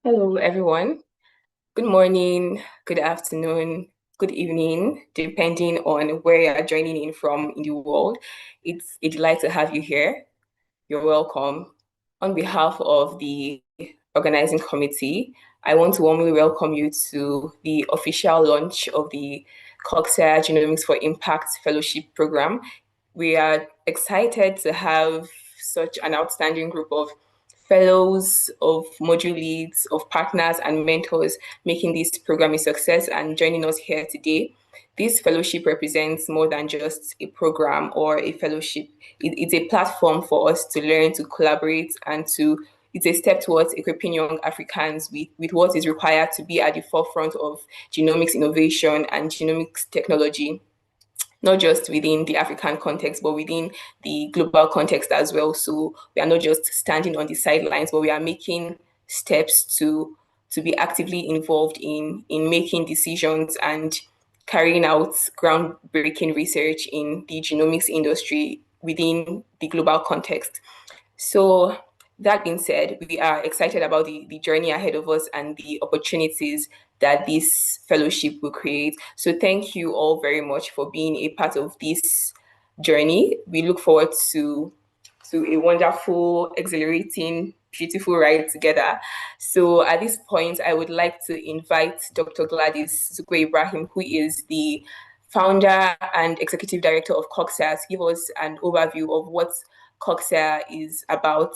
Hello, everyone. Good morning, good afternoon, good evening, depending on where you are joining in from in the world. It's a delight to have you here. You're welcome. On behalf of the organizing committee, I want to warmly welcome you to the official launch of the CoGSAYR Genomics for Impact Fellowship Program. We are excited to have such an outstanding group of fellows, of module leads, of partners and mentors making this program a success and joining us here today. This fellowship represents more than just a program or a fellowship. It's a platform for us to learn, to collaborate, and it's a step towards equipping young Africans with what is required to be at the forefront of genomics innovation and genomics technology, not just within the African context, but within the global context as well. So we are not just standing on the sidelines, but we are making steps to be actively involved in making decisions and carrying out groundbreaking research in the genomics industry within the global context. So that being said, we are excited about the journey ahead of us and the opportunities that this fellowship will create. So thank you all very much for being a part of this journey. We look forward to a wonderful, exhilarating, beautiful ride together. So at this point, I would like to invite Dr. Gladys Zukwe Ibrahim, who is the founder and executive director of CoGSAYR, to give us an overview of what CoGSAYR is about.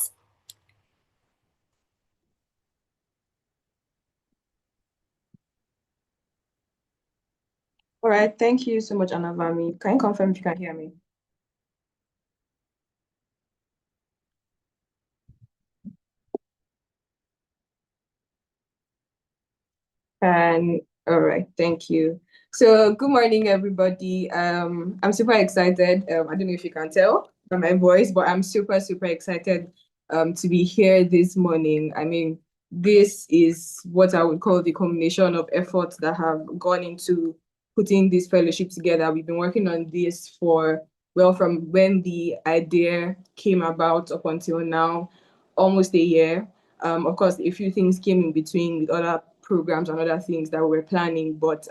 All right, thank you so much, Anavami. Can you confirm if you can hear me? And all right, thank you. So good morning, everybody. I'm super excited. I don't know if you can tell from my voice, but I'm super, super excited to be here this morning. I mean, this is what I would call the combination of efforts that have gone into putting this fellowship together. We've been working on this for, well, from when the idea came about up until now, almost a year. Of course, a few things came in between with other programs and other things that we're planning. But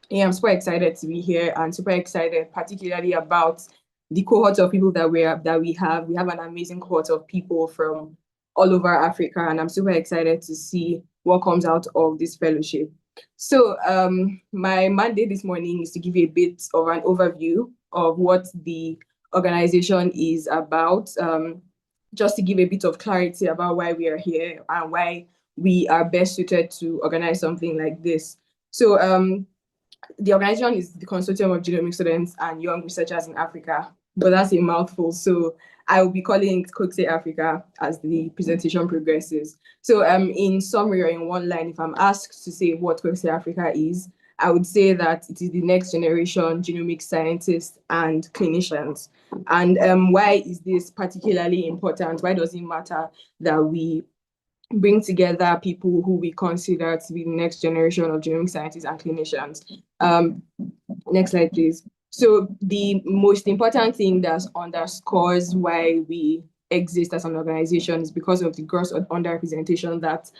yeah, I'm super excited to be here and super excited, particularly about the cohort of people that we have. We have an amazing cohort of people from all over Africa, and I'm super excited to see what comes out of this fellowship. So my mandate this morning is to give you a bit of an overview of what the organization is about. Just to give a bit of clarity about why we are here and why we are best suited to organize something like this. So the organization is the Consortium of Genomic Students and Young Researchers in Africa, but that's a mouthful. So I will be calling it CoGSAYR Africa as the presentation progresses. So in summary or in one line, if I'm asked to say what CoGSAYR Africa is, I would say that it is the next generation genomic scientists and clinicians. And why is this particularly important? Why does it matter that we bring together people who we consider to be the next generation of genomic scientists and clinicians? Next slide, please. So the most important thing that underscores why we exist as an organization is because of the gross underrepresentation that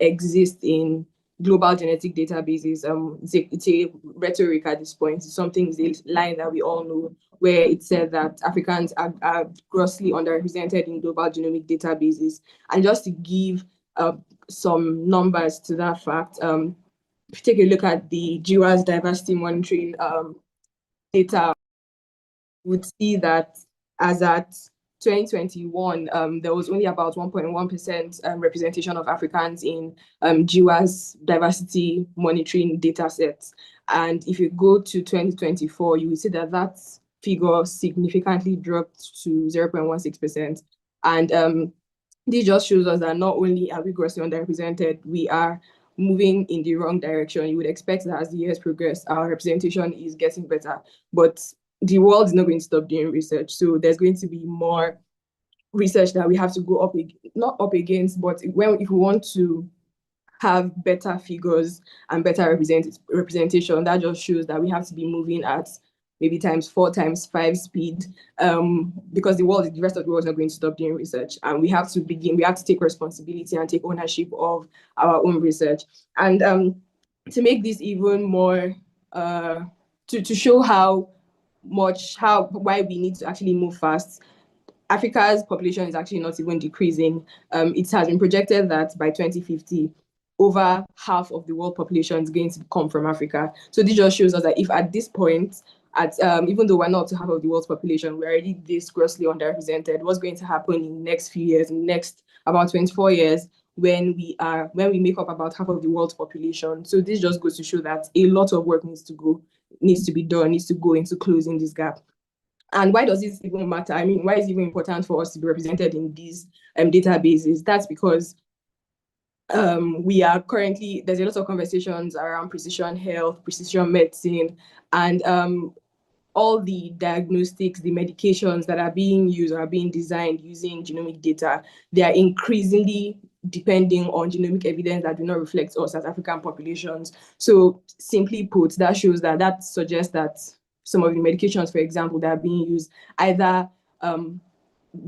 exists in global genetic databases. It's a rhetoric at this point. It's something, it's a line that we all know, where it said that Africans are grossly underrepresented in global genomic databases. And just to give some numbers to that fact, if you take a look at the GWAS diversity monitoring data, you would see that as at 2021, there was only about 1.1% representation of Africans in GWAS diversity monitoring data sets. And if you go to 2024, you will see that that figure significantly dropped to 0.16%. And this just shows us that not only are we grossly underrepresented, we are moving in the wrong direction. You would expect that as the years progress, our representation is getting better, but the world is not going to stop doing research. So there's going to be more research that we have to go up, not up against, but if we want to have better figures and better representation, that just shows that we have to be moving at maybe times 4, times 5 speed, because the rest of the world is not going to stop doing research. And we have to take responsibility and take ownership of our own research. And to make this even more, to show why we need to actually move fast, Africa's population is actually not even decreasing. It has been projected that by 2050, over half of the world population is going to come from Africa. So this just shows us that if at this point, even though we're not up to half of the world's population, we're already this grossly underrepresented. What's going to happen in the next few years, in the next about 24 years, when we make up about half of the world's population? So this just goes to show that a lot of work needs to be done, needs to go into closing this gap. And why does this even matter? I mean, why is it even important for us to be represented in these databases? That's because there's a lot of conversations around precision health, precision medicine, and all the diagnostics, the medications that are being used or are being designed using genomic data. They are increasingly depending on genomic evidence that do not reflect us as African populations. So simply put, that suggests that some of the medications, for example, that are being used, either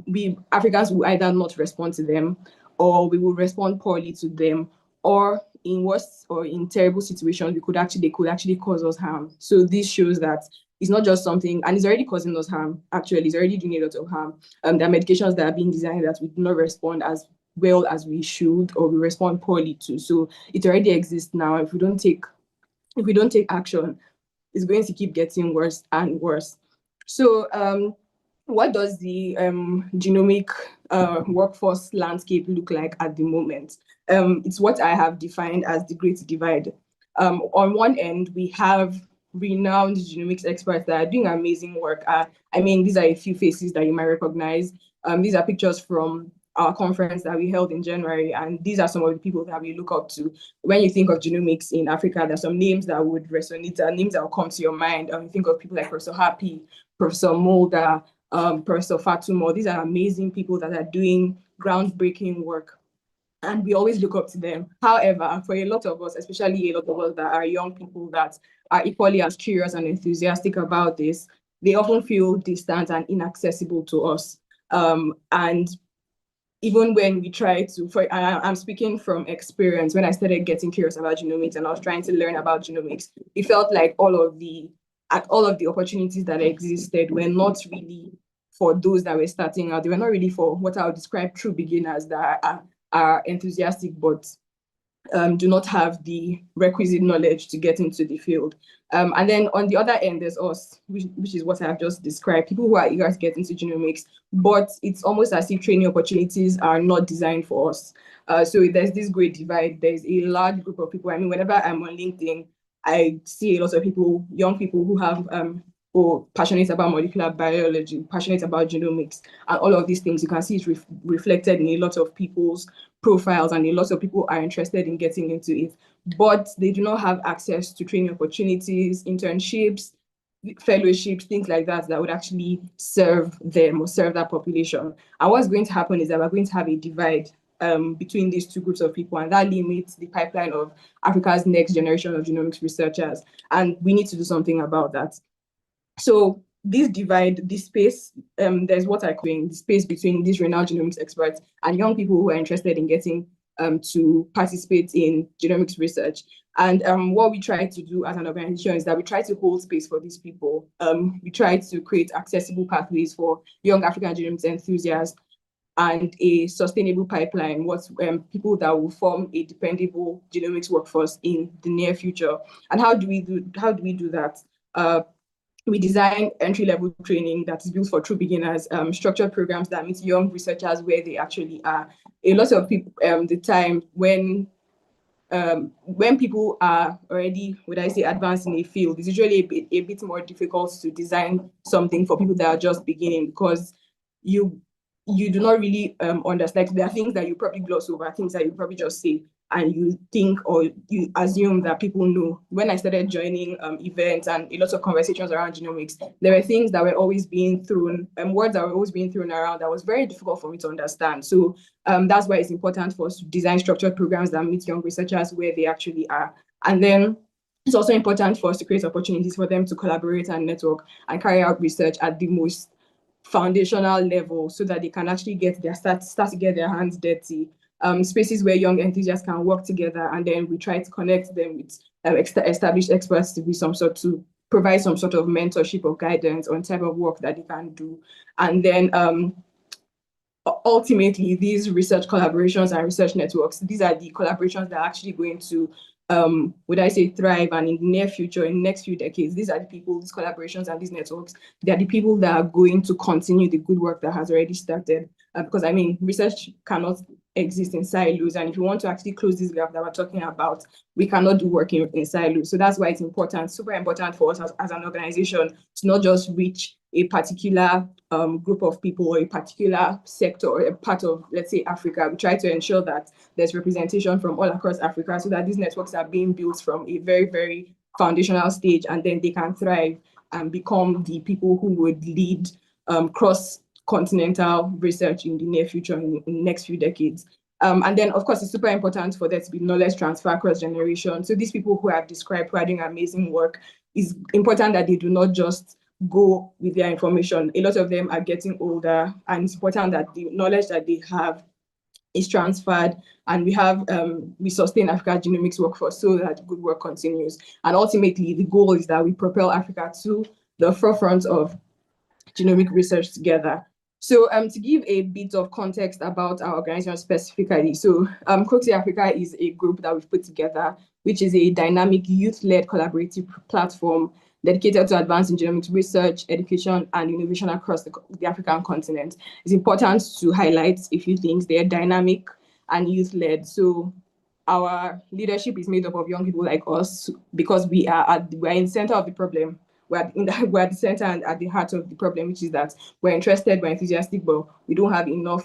we Africans will either not respond to them, or we will respond poorly to them, or in worse or in terrible situations, they could actually cause us harm. So this shows that it's not just something, and it's already causing us harm. Actually, it's already doing a lot of harm. There are medications that are being designed that we do not respond as well as we should, or we respond poorly to. So it already exists now. If we don't take action, it's going to keep getting worse and worse. So what does the genomic workforce landscape look like at the moment? It's what I have defined as the Great Divide. On one end, we have renowned genomics experts that are doing amazing work. I mean, these are a few faces that you might recognize. These are pictures from our conference that we held in January, and these are some of the people that we look up to. When you think of genomics in Africa, there's some names that would resonate, names that will come to your mind. You think of people like Professor Happy, Professor Mulder, Professor Fatumo. These are amazing people that are doing groundbreaking work, and we always look up to them. However, for a lot of us, especially a lot of us that are young people that are equally as curious and enthusiastic about this, they often feel distant and inaccessible to us. And even when we try to, I'm speaking from experience, when I started getting curious about genomics and I was trying to learn about genomics, it felt like all of the opportunities that existed were not really for those that were starting out. They were not really for what I would describe true beginners that are enthusiastic but do not have the requisite knowledge to get into the field. And then on the other end, there's us, which is what I have just described, people who are eager to get into genomics, but it's almost as if training opportunities are not designed for us. So there's this great divide. There's a large group of people. I mean, whenever I'm on LinkedIn, I see a lot of people, young people who have who are passionate about molecular biology, passionate about genomics, and all of these things. You can see it's reflected in a lot of people's profiles, and a lot of people are interested in getting into it, but they do not have access to training opportunities, internships, fellowships, things like that would actually serve them or serve that population. And what's going to happen is that we're going to have a divide between these two groups of people, and that limits the pipeline of Africa's next generation of genomics researchers. And we need to do something about that. So this divide, this space, there's what I call the space between these renowned genomics experts and young people who are interested in getting to participate in genomics research. And what we try to do as an organization is that we try to hold space for these people. We try to create accessible pathways for young African genomics enthusiasts and a sustainable pipeline, people that will form a dependable genomics workforce in the near future. And how do we do that? We design entry-level training that is built for true beginners, structured programs that meet young researchers where they actually are. A lot of people, the time when people are already, would I say, advanced in a field, it's usually a bit more difficult to design something for people that are just beginning, because you do not really understand. Like, there are things that you probably gloss over, things that you probably just say, and you think or you assume that people know. When I started joining events and a lot of conversations around genomics, there were things that were always being thrown, words that were always being thrown around that was very difficult for me to understand. So that's why it's important for us to design structured programs that meet young researchers where they actually are. And then it's also important for us to create opportunities for them to collaborate and network and carry out research at the most foundational level so that they can actually get their start to get their hands dirty. Spaces where young enthusiasts can work together, and then we try to connect them with established experts to be some sort to provide some sort of mentorship or guidance on type of work that they can do. And then ultimately, these research collaborations and research networks, these are the collaborations that are actually going to, would I say, thrive. And in the near future, in the next few decades, these are the people, these collaborations and these networks, they are the people that are going to continue the good work that has already started. Because I mean, research cannot exist in silos. And if you want to actually close this gap that we're talking about, we cannot do work in silos. So that's why it's important, super important for us as an organization to not just reach a particular group of people or a particular sector or a part of, let's say, Africa. We try to ensure that there's representation from all across Africa so that these networks are being built from a very, very foundational stage, and then they can thrive and become the people who would lead cross-continental research in the near future, in the next few decades. And then, of course, it's super important for there to be knowledge transfer across generations. So these people who I've described who are doing amazing work, it's important that they do not just go with their information. A lot of them are getting older, and it's important that the knowledge that they have is transferred, and we sustain Africa's genomics workforce so that good work continues. And ultimately, the goal is that we propel Africa to the forefront of genomic research together. So to give a bit of context about our organization specifically, so CoGSAYR Africa is a group that we've put together, which is a dynamic youth-led collaborative platform dedicated to advancing genomics research, education, and innovation across the African continent. It's important to highlight a few things. They're dynamic and youth-led. So our leadership is made up of young people like us because we're in the center of the problem. We're at the center and at the heart of the problem, which is that we're interested, we're enthusiastic, but we don't have enough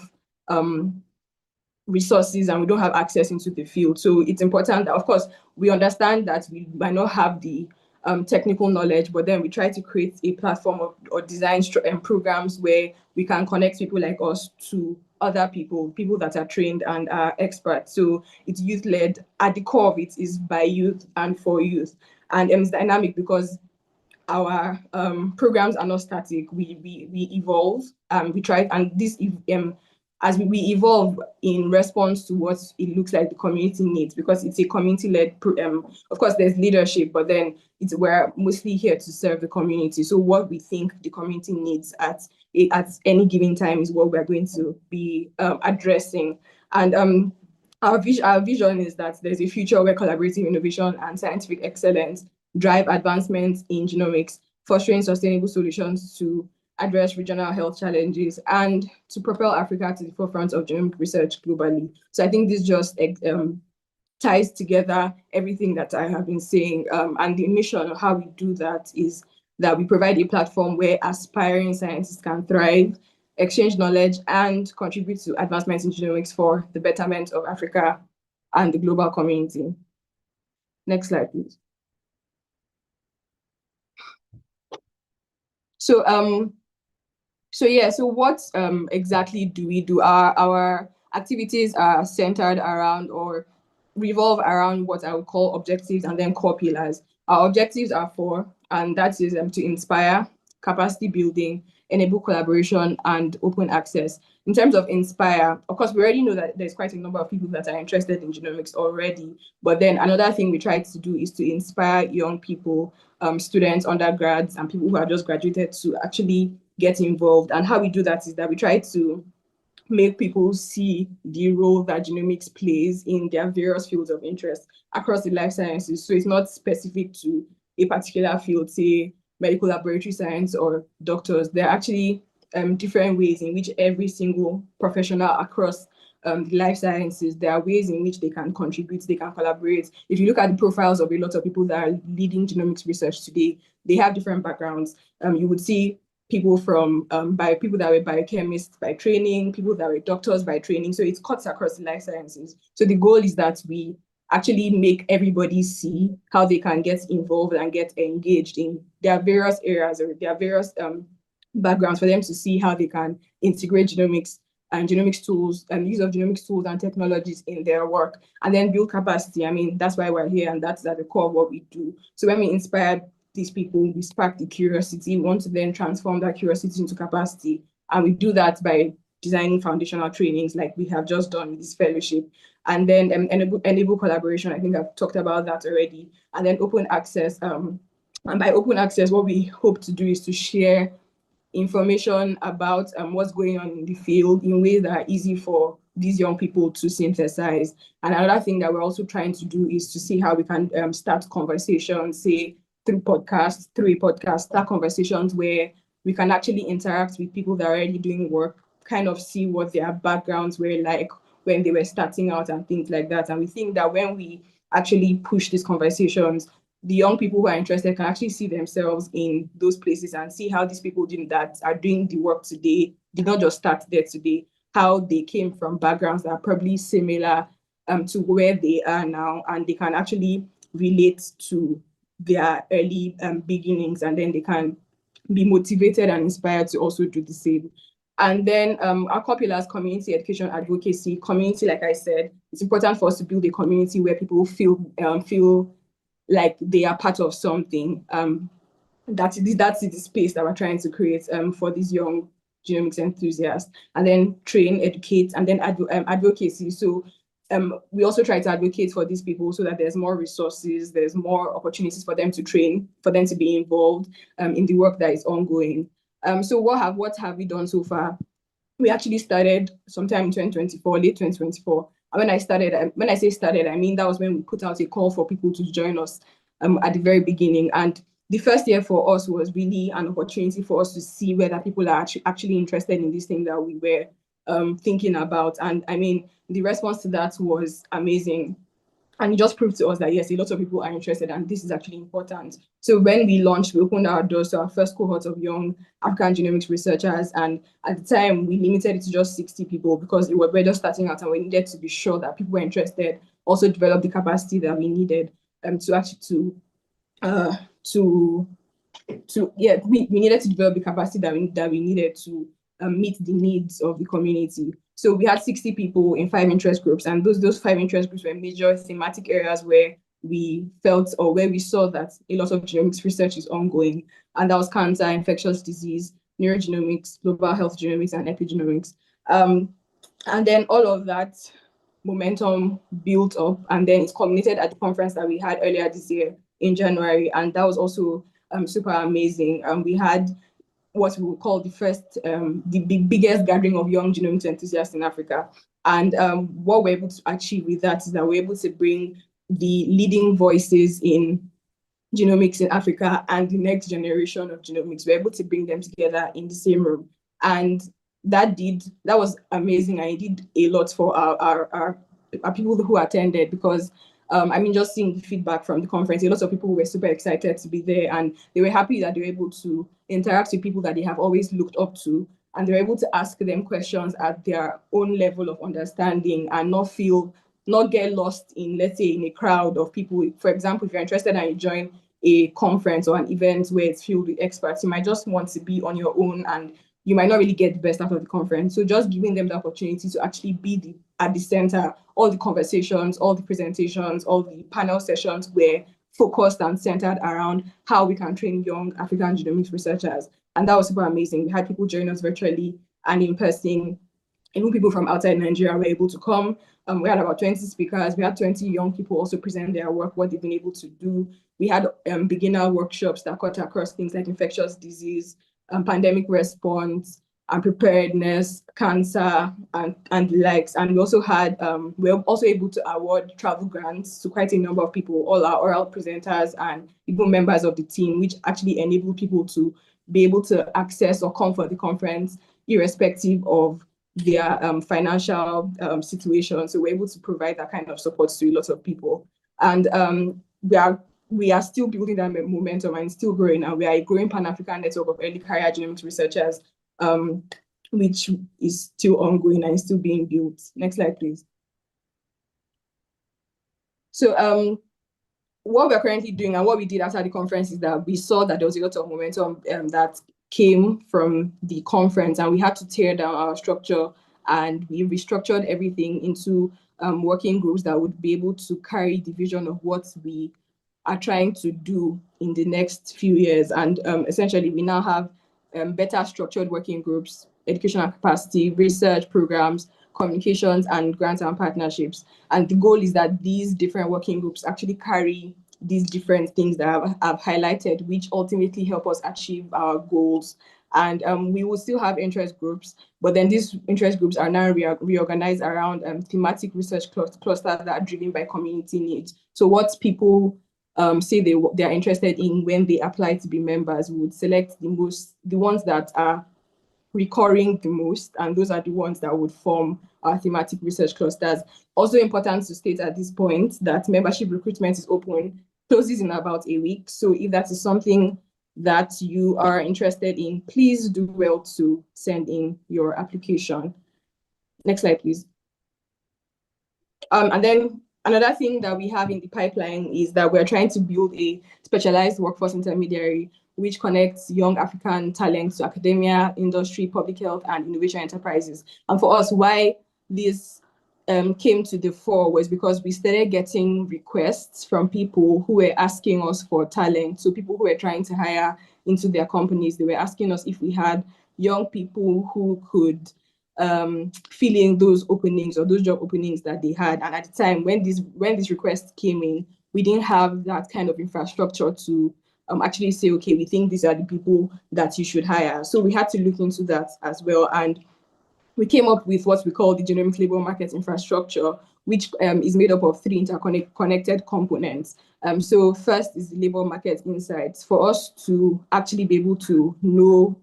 resources and we don't have access into the field. So it's important that, of course, we understand that we might not have the technical knowledge, but then we try to create a platform or design programs where we can connect people like us to other people that are trained and are experts. So it's youth-led. At the core of it is by youth and for youth. And it's dynamic because our programs are not static. We evolve. We try, and this as we evolve in response to what it looks like the community needs, because it's a community-led. Of course, there's leadership, but then we're mostly here to serve the community. So what we think the community needs at any given time is what we're going to be addressing. And our vision is that there's a future where collaborative innovation and scientific excellence drive advancements in genomics, fostering sustainable solutions to address regional health challenges and to propel Africa to the forefront of genomic research globally. So I think this just ties together everything that I have been saying. And the mission of how we do that is that we provide a platform where aspiring scientists can thrive, exchange knowledge, and contribute to advancements in genomics for the betterment of Africa and the global community. Next slide, please. So what exactly do we do? Our activities are centered around or revolve around what I would call objectives and then core pillars. Our objectives are four, and that is to inspire, capacity building, enable collaboration, and open access. In terms of inspire, of course, we already know that there's quite a number of people that are interested in genomics already. But then another thing we try to do is to inspire young people, students, undergrads, and people who have just graduated to actually get involved. And how we do that is that we try to make people see the role that genomics plays in their various fields of interest across the life sciences. So it's not specific to a particular field, say medical laboratory science or doctors. There are actually different ways in which every single professional across the life sciences, there are ways in which they can contribute, they can collaborate. If you look at the profiles of a lot of people that are leading genomics research today, they have different backgrounds. You would see people from people that were biochemists by training, people that were doctors by training. So it cuts across the life sciences. So the goal is that we actually make everybody see how they can get involved and get engaged in their various areas or their various backgrounds, for them to see how they can integrate genomics and genomics tools and use of genomics tools and technologies in their work, and then build capacity. I mean, that's why we're here, and that's at the core of what we do. So when we inspire these people, we spark the curiosity. We want to then transform that curiosity into capacity. And we do that by designing foundational trainings like we have just done with this fellowship. And then enable collaboration. I think I've talked about that already. And then open access. And by open access, what we hope to do is to share information about what's going on in the field in ways that are easy for these young people to synthesize. And another thing that we're also trying to do is to see how we can start conversations, say through a podcast, start conversations where we can actually interact with people that are already doing work, kind of see what their backgrounds were like when they were starting out and things like that. And we think that when we actually push these conversations, the young people who are interested can actually see themselves in those places and see how these people doing that are doing the work today, did not just start there today, how they came from backgrounds that are probably similar to where they are now, and they can actually relate to their early beginnings, and then they can be motivated and inspired to also do the same. And then our core pillars, community, education, advocacy. Community, like I said, it's important for us to build a community where people feel like they are part of something. That's the space that we're trying to create for these young genomics enthusiasts. And then train, educate, and then advocacy. So we also try to advocate for these people so that there's more resources, there's more opportunities for them to train, for them to be involved in the work that is ongoing. So what have we done so far? We actually started sometime in 2024, late 2024. And when I say started, I mean that was when we put out a call for people to join us at the very beginning. And the first year for us was really an opportunity for us to see whether people are actually interested in this thing that we were thinking about. And I mean, the response to that was amazing. And it just proved to us that yes, a lot of people are interested and this is actually important. So when we launched, we opened our doors to our first cohort of young African genomics researchers. And at the time, we limited it to just 60 people because we're just starting out and we needed to be sure that people were interested, also develop the capacity that we needed to actually we needed to develop the capacity that we needed to meet the needs of the community. So we had 60 people in 5 interest groups, and those 5 interest groups were major thematic areas where we felt or where we saw that a lot of genomics research is ongoing, and that was cancer, infectious disease, neurogenomics, global health genomics, and epigenomics. And then all of that momentum built up, and then it's culminated at the conference that we had earlier this year in January, and that was also super amazing. We had what we would call the first, the biggest gathering of young genomics enthusiasts in Africa. And what we're able to achieve with that is that we're able to bring the leading voices in genomics in Africa and the next generation of genomics. We're able to bring them together in the same room. And that was amazing. And it did a lot for our people who attended, because I mean, just seeing the feedback from the conference, a lot of people were super excited to be there, and they were happy that they were able to interact with people that they have always looked up to, and they were able to ask them questions at their own level of understanding and not get lost in, let's say, in a crowd of people. For example, if you're interested and you join a conference or an event where it's filled with experts, you might just want to be on your own and you might not really get the best out of the conference. So just giving them the opportunity to actually be at the center, all the conversations, all the presentations, all the panel sessions were focused and centered around how we can train young African genomics researchers. And that was super amazing. We had people join us virtually and in person. Even people from outside Nigeria were able to come. We had about 20 speakers. We had 20 young people also present their work, what they've been able to do. We had beginner workshops that cut across things like infectious disease, pandemic response, and preparedness, cancer, and the likes. And we also had, we were also able to award travel grants to quite a number of people, all our oral presenters and even members of the team, which actually enabled people to be able to access or come for the conference, irrespective of their financial situation. So we're able to provide that kind of support to a lot of people. And we are still building that momentum and still growing. And we are a growing Pan-African network of early career genomics researchers, which is still ongoing and still being built. Next slide, please. So what we're currently doing and what we did after the conference is that we saw that there was a lot of momentum that came from the conference, and we had to tear down our structure and we restructured everything into working groups that would be able to carry the vision of what we are trying to do in the next few years. And essentially, we now have better structured working groups, educational capacity, research programs, communications, and grants and partnerships. And the goal is that these different working groups actually carry these different things that I've highlighted, which ultimately help us achieve our goals. And we will still have interest groups, but then these interest groups are now reorganized around thematic research clusters that are driven by community needs. So what people say they are interested in when they apply to be members, we would select the ones that are recurring the most, and those are the ones that would form our thematic research clusters. Also important to state at this point that membership recruitment is open, closes in about a week. So if that is something that you are interested in, please do well to send in your application. Next slide, please. And then another thing that we have in the pipeline is that we're trying to build a specialized workforce intermediary which connects young African talents to academia, industry, public health, and innovation enterprises. And for us, why this came to the fore was because we started getting requests from people who were asking us for talent. So people who were trying to hire into their companies, they were asking us if we had young people who could fill in those openings or those job openings that they had. And at the time when this request came in, we didn't have that kind of infrastructure to actually say, okay, we think these are the people that you should hire. So we had to look into that as well. And we came up with what we call the genomic labor market infrastructure, which is made up of three interconnected components. So first is the labor market insights. For us to actually be able to know,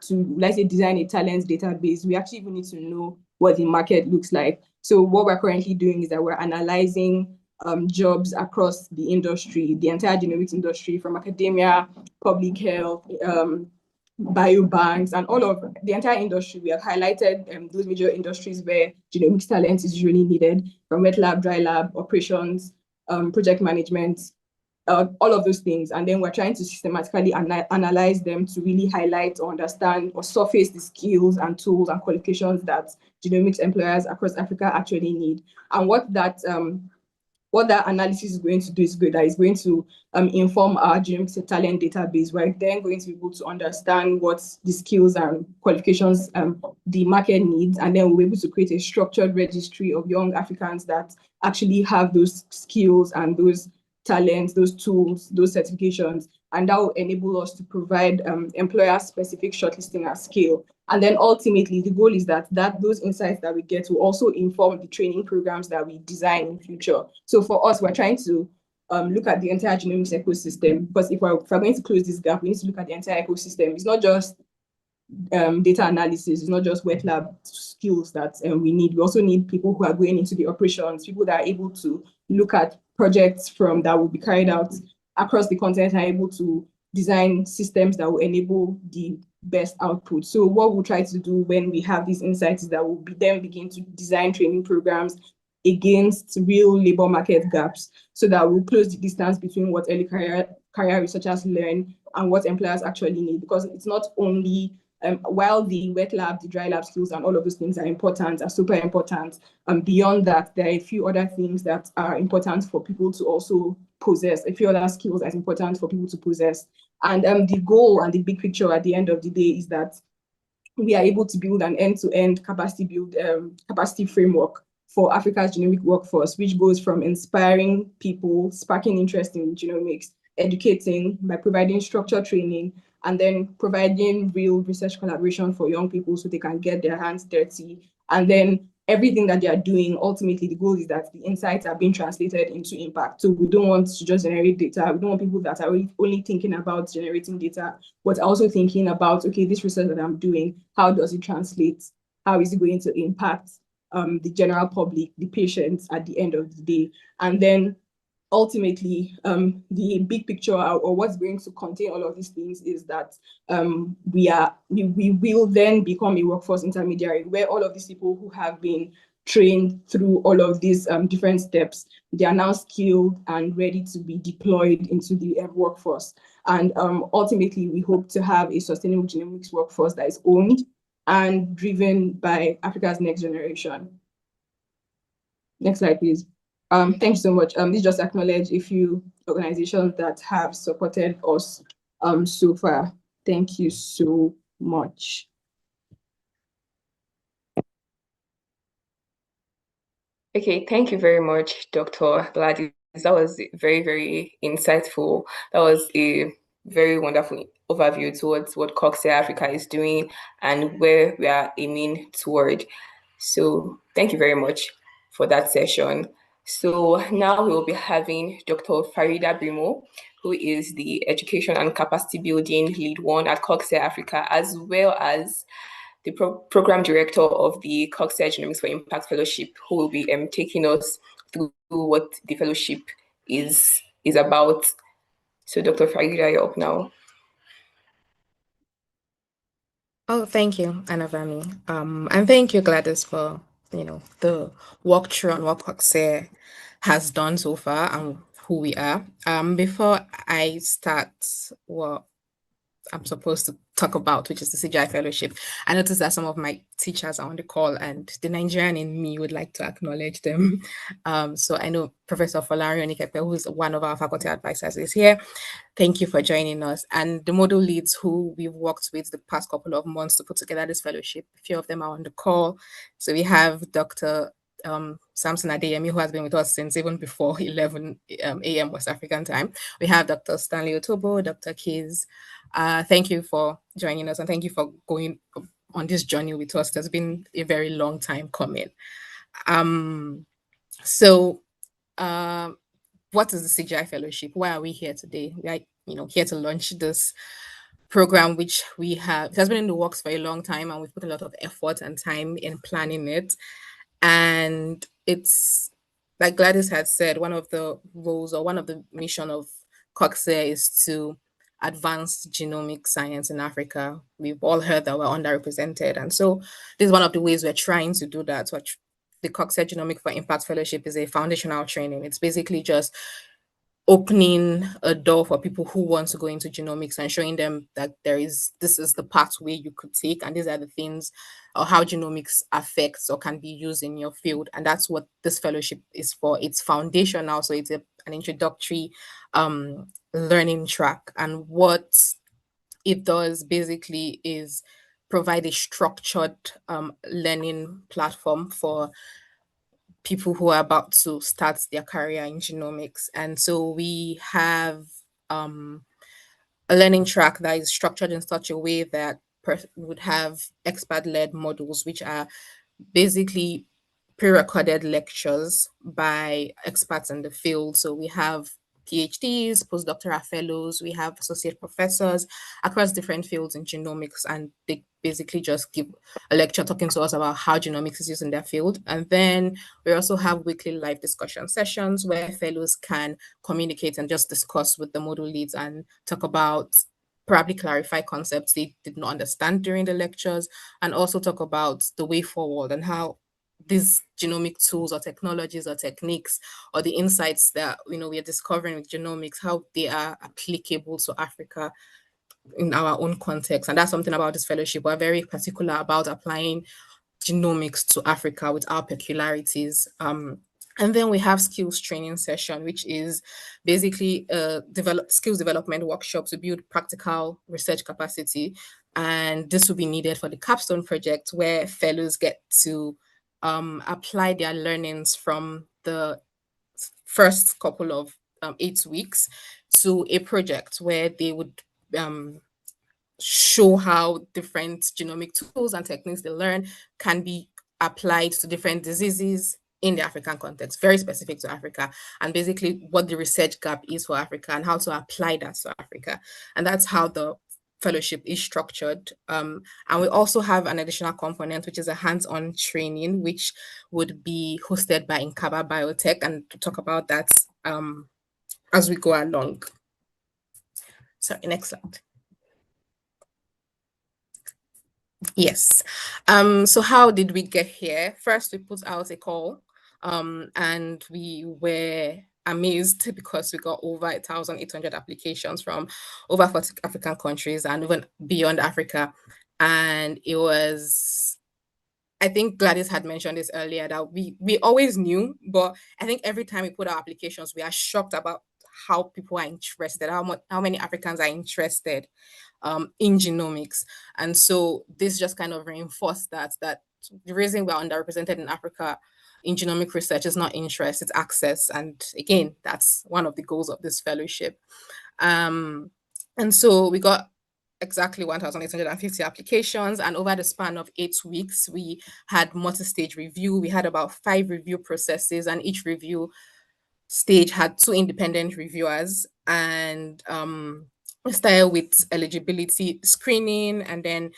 let's say, design a talent database, we actually even need to know what the market looks like. So what we're currently doing is that we're analyzing jobs across the industry, the entire genomics industry, from academia, public health, biobanks, and all of the entire industry. We have highlighted those major industries where genomics talent is usually needed, from wet lab, dry lab, operations, project management, all of those things. And then we're trying to systematically analyze them to really highlight or understand or surface the skills and tools and qualifications that genomics employers across Africa actually need. And what that analysis is going to do is good. That is going to inform our genomics talent database. We're then going to be able to understand what the skills and qualifications the market needs, and then we'll be able to create a structured registry of young Africans that actually have those skills and those talents, those tools, those certifications, and that will enable us to provide employer-specific shortlisting at scale. And then ultimately, the goal is that those insights that we get will also inform the training programs that we design in future. So for us, we're trying to look at the entire genomics ecosystem, because if we're going to close this gap, we need to look at the entire ecosystem. It's not just data analysis, it's not just wet lab skills that we need. We also need people who are going into the operations, people that are able to look at projects that will be carried out across the continent and are able to design systems that will enable the best output. So what we'll try to do when we have these insights is that we'll then begin to design training programs against real labor market gaps, so that we'll close the distance between what early career researchers learn and what employers actually need. Because it's not only while the wet lab, the dry lab skills, and all of those things are super important. Beyond that, there are a few other things that are important for people to also possess, a few other skills that's important for people to possess. And the goal and the big picture at the end of the day is that we are able to build an end-to-end capacity framework for Africa's genomic workforce, which goes from inspiring people, sparking interest in genomics, educating by providing structured training, and then providing real research collaboration for young people so they can get their hands dirty. And then everything that they are doing, ultimately, the goal is that the insights are being translated into impact. So we don't want to just generate data. We don't want people that are only thinking about generating data, but also thinking about, okay, this research that I'm doing, how does it translate? How is it going to impact the general public, the patients at the end of the day? And then ultimately, the big picture or what's going to contain all of these things is that we will then become a workforce intermediary, where all of these people who have been trained through all of these different steps, they are now skilled and ready to be deployed into the workforce. And ultimately, we hope to have a sustainable genomics workforce that is owned and driven by Africa's next generation. Next slide, please. Thank you so much. This just acknowledge a few organizations that have supported us so far. Thank you so much. Okay, thank you very much, Dr. Gladys. That was very, very insightful. That was a very wonderful overview towards what CoGSAYR Africa is doing and where we are aiming toward. So thank you very much for that session. So now we will be having Dr. Farida Brimo, who is the Education and Capacity Building Lead One at CoGSAYR Africa, as well as the program director of the CoGSAYR Genomics for Impact Fellowship, who will be taking us through what the fellowship is about. So, Dr. Farida, you're up now. Oh, thank you, Anavami. And thank you, Gladys, for the walkthrough on what CoGSAYR has done so far and who we are. Before I start what I'm supposed to talk about, which is the CGI Fellowship, I noticed that some of my teachers are on the call, and the Nigerian in me would like to acknowledge them. So I know Professor Folari Onikepe, who is one of our faculty advisors, is here. Thank you for joining us. And the model leads who we've worked with the past couple of months to put together this fellowship, a few of them are on the call. So we have Dr. Samson Adeyemi, who has been with us since even before 11 a.m. West African time. We have Dr. Stanley Otobo, Dr. Kiz. Thank you for joining us, and thank you for going on this journey with us. It has been a very long time coming. So what is the CGI Fellowship? Why are we here today? We are, here to launch this program, which we have. It has been in the works for a long time, and we've put a lot of effort and time in planning it. And it's, like Gladys had said, one of the roles or one of the mission of CoGSAYR is to advance genomic science in Africa. We've all heard that we're underrepresented, and so this is one of the ways we're trying to do that. So the CoGSAYR Genomic for Impact Fellowship is a foundational training. It's basically just opening a door for people who want to go into genomics and showing them that this is the pathway you could take, and these are the things or how genomics affects or can be used in your field. And that's what this fellowship is for. It's foundational, so it's an introductory learning track. And what it does basically is provide a structured learning platform for people who are about to start their career in genomics. And so we have a learning track that is structured in such a way that would have expert-led modules, which are basically pre-recorded lectures by experts in the field. So we have PhDs, postdoctoral fellows, we have associate professors across different fields in genomics, and they basically just give a lecture talking to us about how genomics is used in their field. And then we also have weekly live discussion sessions where fellows can communicate and just discuss with the module leads and talk about, probably clarify concepts they did not understand during the lectures, and also talk about the way forward and how these genomic tools or technologies or techniques or the insights that we are discovering with genomics, how they are applicable to Africa in our own context. And that's something about this fellowship. We're very particular about applying genomics to Africa with our peculiarities. And then we have skills training session, which is basically a skills development workshop to build practical research capacity. And this will be needed for the capstone project, where fellows get to apply their learnings from the first couple of 8 weeks to a project where they would show how different genomic tools and techniques they learn can be applied to different diseases in the African context, very specific to Africa, and basically what the research gap is for Africa and how to apply that to Africa. And that's how the fellowship is structured. And we also have an additional component, which is a hands-on training, which would be hosted by Inkaba Biotech, and to talk about that as we go along. Sorry, next slide. Yes. So how did we get here? First, we put out a call, and we were amazed because we got over 1,800 applications from over 40 African countries and even beyond Africa. And it was, I think Gladys had mentioned this earlier, that we always knew, but I think every time we put our applications, we are shocked about how people are interested, how many Africans are interested in genomics. And so this just kind of reinforced that the reason we're underrepresented in Africa in genomic research is not interest, it's access. And again, that's one of the goals of this fellowship. And so we got exactly 1,850 applications, and over the span of 8 weeks, we had multi-stage review. We had about 5 review processes, and each review stage had 2 independent reviewers. And we started with eligibility screening, and then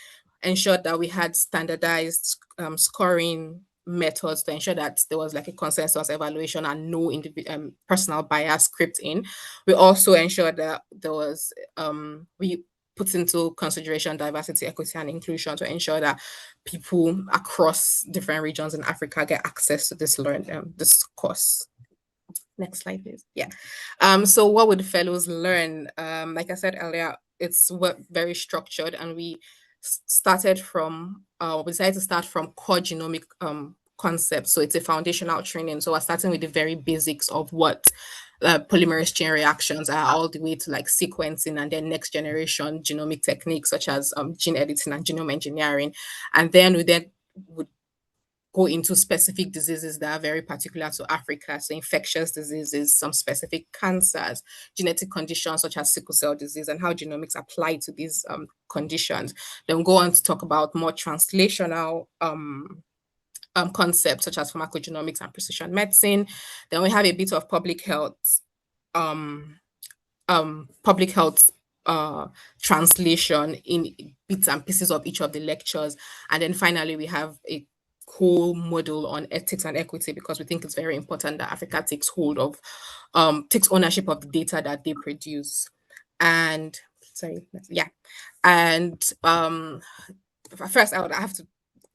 ensured that we had standardized scoring methods to ensure that there was like a consensus evaluation and no personal bias crept in. We also ensured that there was we put into consideration diversity, equity, and inclusion to ensure that people across different regions in Africa get access to this course. Next slide, please. Yeah. So what would the fellows learn? Like I said earlier, it's very structured, and we decided to start from core genomic concepts. So it's a foundational training. So we're starting with the very basics of what polymerase chain reactions are, all the way to like sequencing, and then next generation genomic techniques such as gene editing and genome engineering. And then we would go into specific diseases that are very particular to Africa. So infectious diseases, some specific cancers, genetic conditions such as sickle cell disease, and how genomics apply to these conditions. Then we'll go on to talk about more translational concepts such as pharmacogenomics and precision medicine. Then we have a bit of public health um, public health translation in bits and pieces of each of the lectures. And then finally, we have a whole module on ethics and equity, because we think it's very important that Africa takes ownership of the data that they produce. And first I would have to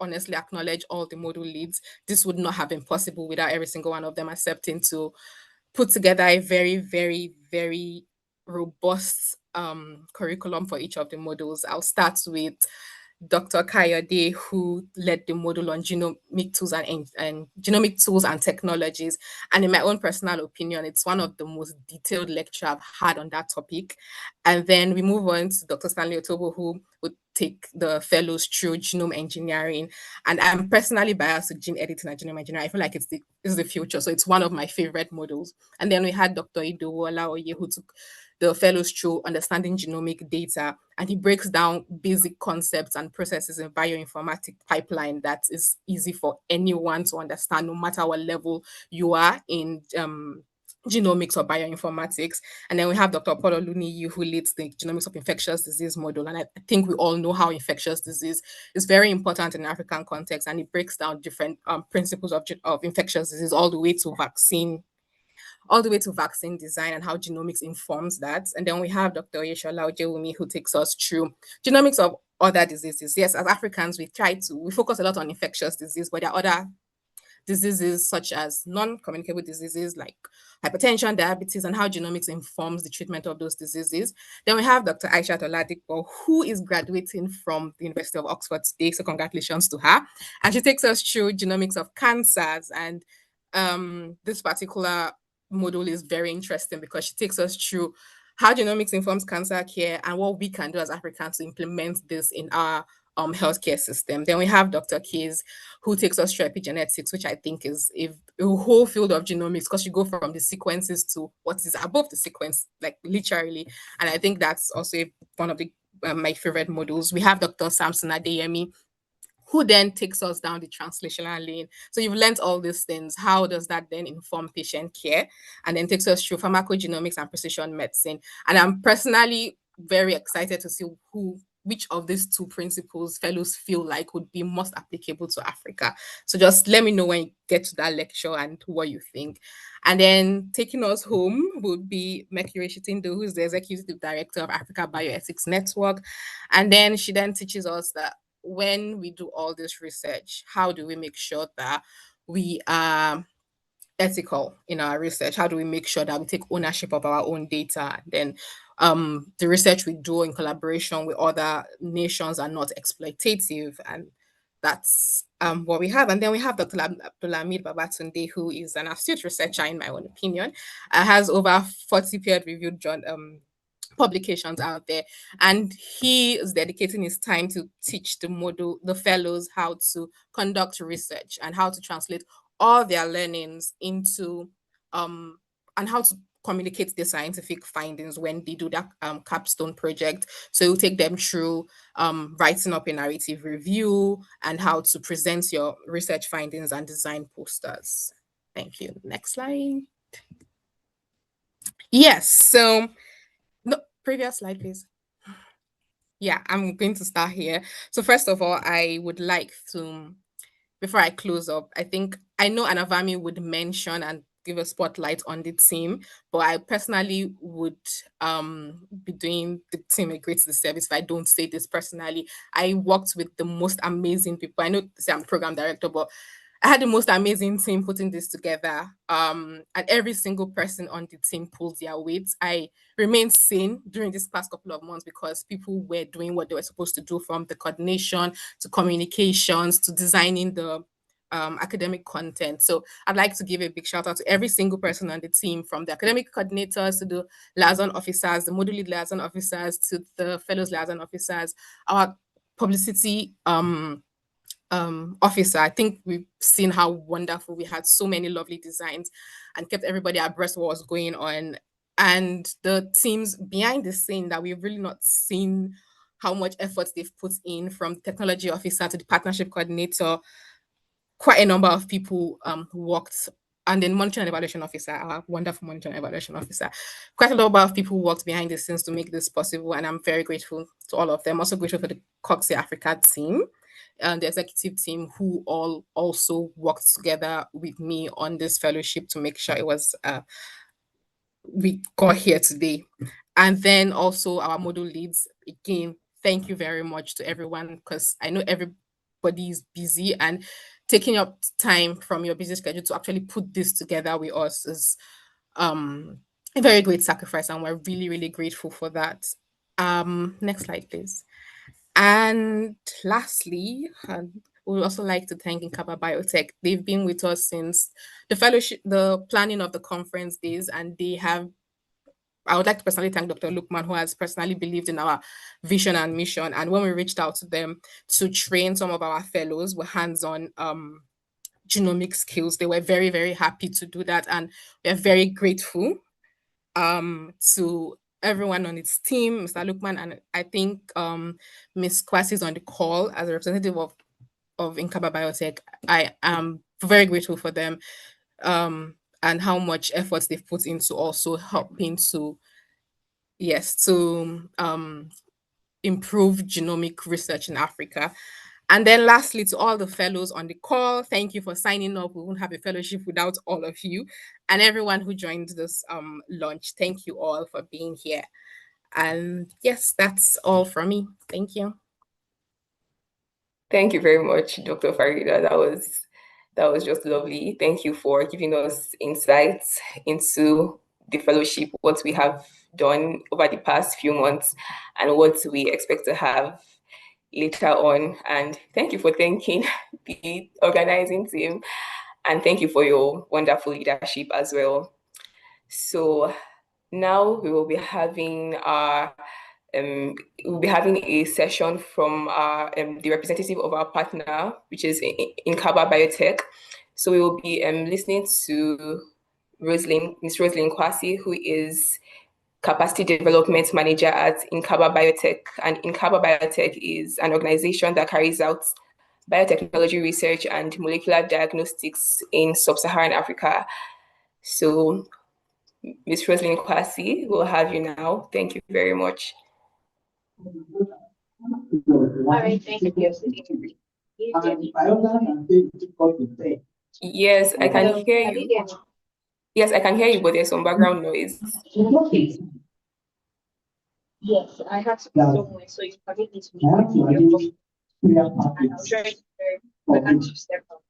honestly acknowledge all the module leads. This would not have been possible without every single one of them accepting to put together a very, very, very robust curriculum for each of the modules. I'll start with Dr. Kayode, who led the module on genomic tools and genomic tools and technologies. And in my own personal opinion, it's one of the most detailed lecture I've had on that topic. And then we move on to Dr. Stanley Otobo, who would take the fellows through genome engineering. And I'm personally biased to gene editing and genome engineering. I feel like it's the future. So it's one of my favorite modules. And then we had Dr. Idowu Olaoye, who took the fellows through understanding genomic data, and he breaks down basic concepts and processes in bioinformatics pipeline that is easy for anyone to understand, no matter what level you are in genomics or bioinformatics. And then we have Dr. Paulo Luniyi, who leads the genomics of infectious disease module. And I think we all know how infectious disease is very important in African context, and it breaks down different principles of infectious disease all the way to vaccine design and how genomics informs that. And then we have Dr. Oyeshola Ojewumi, who takes us through genomics of other diseases. Yes, as Africans, we focus a lot on infectious disease, but there are other diseases such as non-communicable diseases like hypertension, diabetes, and how genomics informs the treatment of those diseases. Then we have Dr. Aisha Oladipo, who is graduating from the University of Oxford today, so congratulations to her. And she takes us through genomics of cancers. And this particular module is very interesting because she takes us through how genomics informs cancer care and what we can do as Africans to implement this in our healthcare system. Then we have Dr. Keys, who takes us through epigenetics, which I think is a whole field of genomics, because you go from the sequences to what is above the sequence, like literally. And I think that's also one of the my favorite modules. We have Dr. Samson Adeyemi, who then takes us down the translational lane. So you've learned all these things. How does that then inform patient care? And then takes us through pharmacogenomics and precision medicine. And I'm personally very excited to see which of these 2 principles fellows feel like would be most applicable to Africa. So just let me know when you get to that lecture and what you think. And then taking us home would be Mercury Shitindo, who is the Executive Director of Africa Bioethics Network. And then she then teaches us that when we do all this research, how do we make sure that we are ethical in our research? How do we make sure that we take ownership of our own data? Then the research we do in collaboration with other nations are not exploitative, and that's what we have. And then we have Dr. Abdulhamid Babatunde, who is an astute researcher, in my own opinion, has over 40 peer-reviewed publications out there, and he is dedicating his time to teach the fellows how to conduct research and how to translate all their learnings into and how to communicate their scientific findings when they do that capstone project. So you take them through writing up a narrative review and how to present your research findings and design posters. Thank you. Next slide. Yes, so no, previous slide, please. Yeah, I'm going to start here. So first of all, I would like to, before I close up, I think I know Anavami would mention and give a spotlight on the team, but I personally would be doing the team a great disservice if I don't say this personally. I worked with the most amazing people. I know say I'm program director, but I had the most amazing team putting this together. And every single person on the team pulled their weight. I remained sane during this past couple of months because people were doing what they were supposed to do, from the coordination to communications to designing the academic content. So I'd like to give a big shout out to every single person on the team, from the academic coordinators to the liaison officers, the module lead liaison officers to the fellows liaison officers, our publicity officer. I think we've seen how wonderful we had, so many lovely designs and kept everybody abreast of what was going on. And the teams behind the scene that we've really not seen how much effort they've put in, from technology officer to the partnership coordinator. Quite a number of people who worked, and then monitoring and evaluation officer, our wonderful monitoring and evaluation officer. Quite a number of people who worked behind the scenes to make this possible, and I'm very grateful to all of them. Also grateful for the CoGSAYR Africa team and the executive team, who all also worked together with me on this fellowship to make sure it was we got here today. And then also our module leads, again, thank you very much to everyone, because I know everybody is busy, and taking up time from your busy schedule to actually put this together with us is a very great sacrifice, and we're really, really grateful for that. Next slide, please. And lastly, we would also like to thank Inkaba Biotech. They've been with us since the fellowship, the planning of the conference days, and they have, I would like to personally thank Dr. Lukman, who has personally believed in our vision and mission. And when we reached out to them to train some of our fellows with hands-on genomic skills, they were very, very happy to do that. And we're very grateful to everyone on its team, Mr. Lukman, and I think Ms. Kwasi is on the call as a representative of Inkaba Biotech. I am very grateful for them and how much effort they've put into also helping to, yes, to improve genomic research in Africa. And then lastly, to all the fellows on the call, thank you for signing up. We won't have a fellowship without all of you. And everyone who joined this launch, thank you all for being here. And yes, that's all from me. Thank you. Thank you very much, Dr. Farida. That was just lovely. Thank you for giving us insights into the fellowship, what we have done over the past few months, and what we expect to have later on. And thank you for thanking the organizing team, and thank you for your wonderful leadership as well. So now we will be having we'll be having a session from the representative of our partner, which is Inkaba Biotech. So we will be listening to Miss Rosalind Kwasi, who is Capacity Development Manager at Inkaba Biotech. And Inkaba Biotech is an organization that carries out biotechnology research and molecular diagnostics in sub-Saharan Africa. So Ms. Rosalind Kwasi, we'll have you now. Thank you very much. All right, thank you. Yes, I can hear you. Yes, I can hear you, but there's some background noise. Yes, I have to go somewhere, so it's probably need to be and I'll try to step up.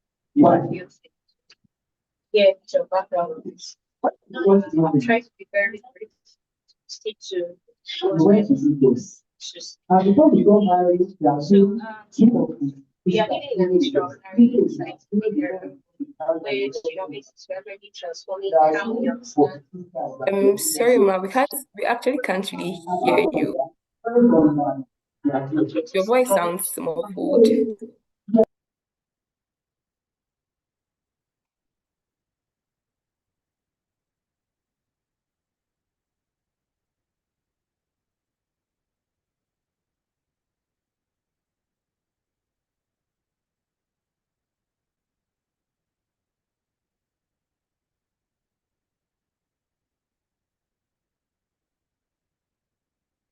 hear your background. I'm trying to be very brief, stick to just before we go married, we are living in an extraordinary scientific era where genomics is rapidly transforming how we understand. Sorry, Ma, we actually can't really hear you. Your voice sounds muffled.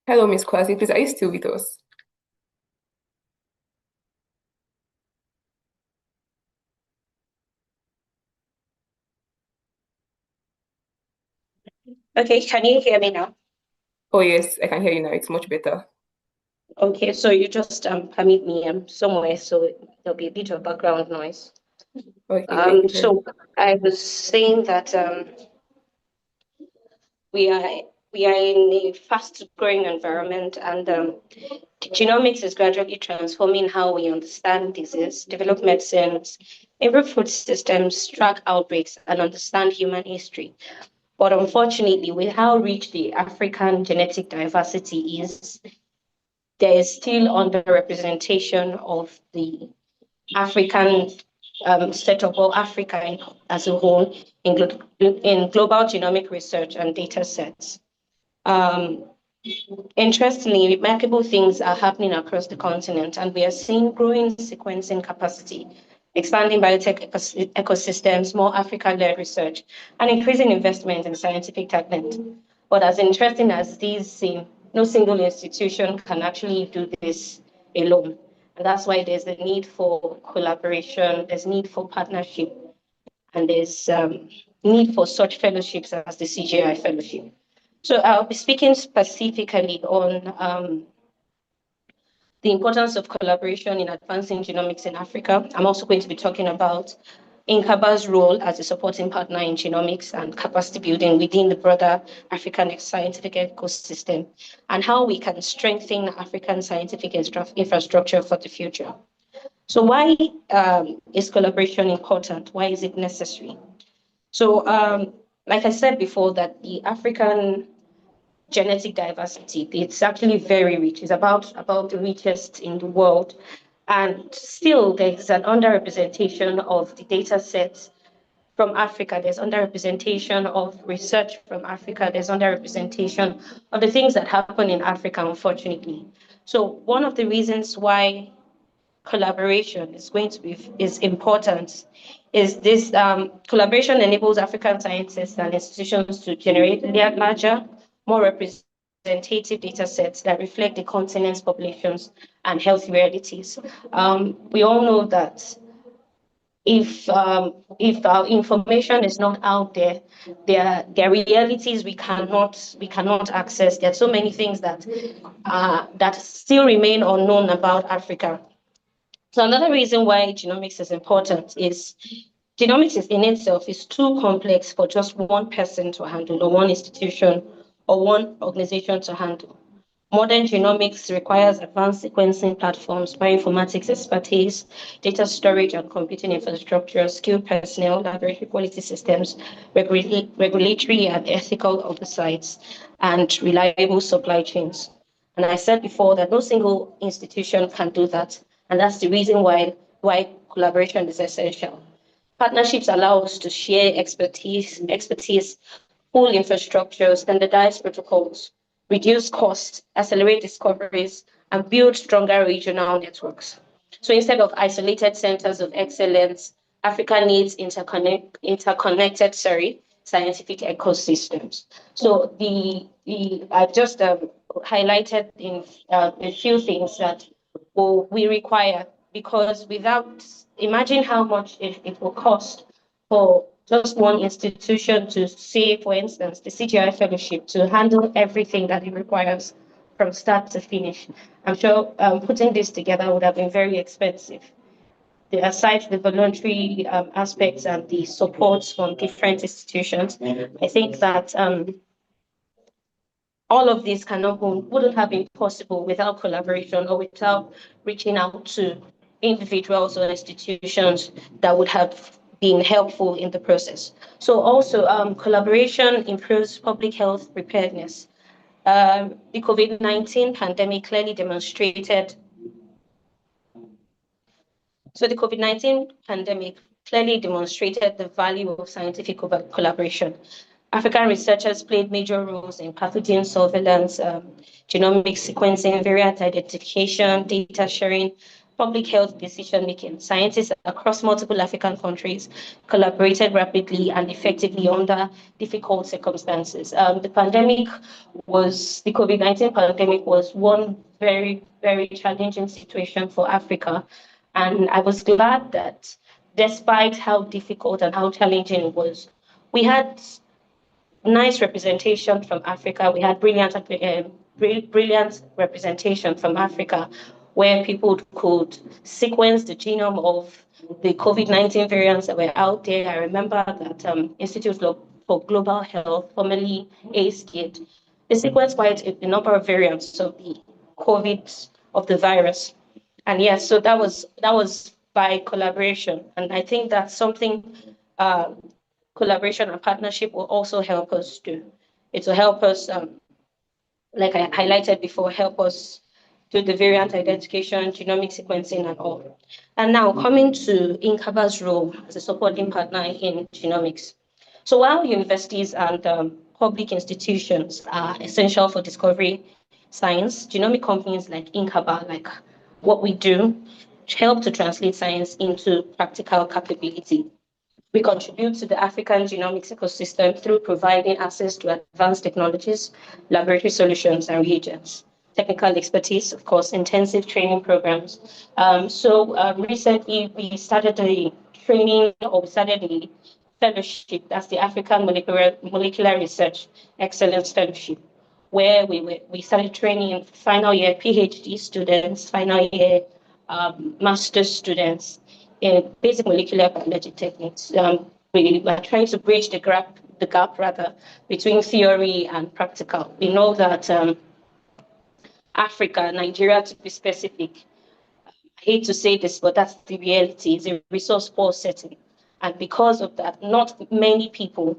Hello, Miss Kwasi, please, are you still with us? Okay, can you hear me now? Oh, yes, I can hear you now. It's much better. Okay, so you just permit me somewhere, so there'll be a bit of background noise. Okay, thank you very much. So I was saying that we are we are in a fast-growing environment, and genomics is gradually transforming how we understand disease, develop medicines, improve food systems, track outbreaks, and understand human history. But unfortunately, with how rich the African genetic diversity is, there is still underrepresentation of the African setup or Africa as a whole in global genomic research and data sets. Um, Interestingly, remarkable things are happening across the continent, and we are seeing growing sequencing capacity, expanding biotech ecosystems, more Africa-led research, and increasing investment in scientific talent. But as interesting as these seem, no single institution can actually do this alone. And that's why there's a need for collaboration, there's need for partnership, and there's need for such fellowships as the CGI fellowship. So I'll be speaking specifically on the importance of collaboration in advancing genomics in Africa. I'm also going to be talking about INCABA's role as a supporting partner in genomics and capacity building within the broader African scientific ecosystem, and how we can strengthen African scientific infrastructure for the future. So why is collaboration important? Why is it necessary? So like I said before, that the African genetic diversity. It's actually very rich. It's about the richest in the world. And still, there's an underrepresentation of the data sets from Africa. There's underrepresentation of research from Africa. There's underrepresentation of the things that happen in Africa, unfortunately. So one of the reasons why collaboration is important is this collaboration enables African scientists and institutions to generate larger, more representative data sets that reflect the continent's populations and health realities. We all know that if our information is not out there, there are realities we cannot access. There are so many things that still remain unknown about Africa. So another reason why genomics is important is genomics is in itself is too complex for just one person to handle, or one institution or one organization to handle. Modern genomics requires advanced sequencing platforms, bioinformatics expertise, data storage and computing infrastructure, skilled personnel, laboratory quality systems, regulatory and ethical oversights, and reliable supply chains. And I said before that no single institution can do that. And that's the reason why collaboration is essential. Partnerships allow us to share expertise, pool infrastructure, standardize protocols, reduce costs, accelerate discoveries, and build stronger regional networks. So instead of isolated centers of excellence, Africa needs interconnected, scientific ecosystems. So I've just highlighted in a few things that we require, because without, imagine how much it will cost for just one institution to say, for instance, the CGI fellowship to handle everything that it requires from start to finish. I'm sure putting this together would have been very expensive. aside the voluntary aspects and the support from different institutions, I think that all of this wouldn't have been possible without collaboration or without reaching out to individuals or institutions that would have been helpful in the process. So also collaboration improves public health preparedness. The COVID-19 pandemic clearly demonstrated So the COVID-19 pandemic clearly demonstrated the value of scientific collaboration. African researchers played major roles in pathogen surveillance, genomic sequencing, variant identification, data sharing, public health decision making. Scientists across multiple African countries collaborated rapidly and effectively under difficult circumstances. The COVID-19 pandemic was one very, very challenging situation for Africa. And I was glad that despite how difficult and how challenging it was, we had nice representation from Africa. We had brilliant representation from Africa, where people could sequence the genome of the COVID-19 variants that were out there. I remember that Institute for Global Health, formerly ACE, they sequenced quite a number of variants of the virus. And yes, so that was by collaboration, and I think that's something collaboration and partnership will also help us do. It will help us, like I highlighted before, help us do the variant identification, genomic sequencing, and all. And now coming to INCABA's role as a supporting partner in genomics. So while universities and public institutions are essential for discovery science, genomic companies like INCABA, like what we do, help to translate science into practical capability. We contribute to the African genomics ecosystem through providing access to advanced technologies, laboratory solutions, and reagents. Technical expertise, of course, intensive training programs. Recently, we started a fellowship, that's the African Molecular Research Excellence Fellowship, where we started training final year PhD students, final year master's students in basic molecular biology techniques. We are trying to bridge the gap between theory and practical. We know that Africa, Nigeria to be specific, I hate to say this, but that's the reality, is a resource poor setting. And because of that, not many people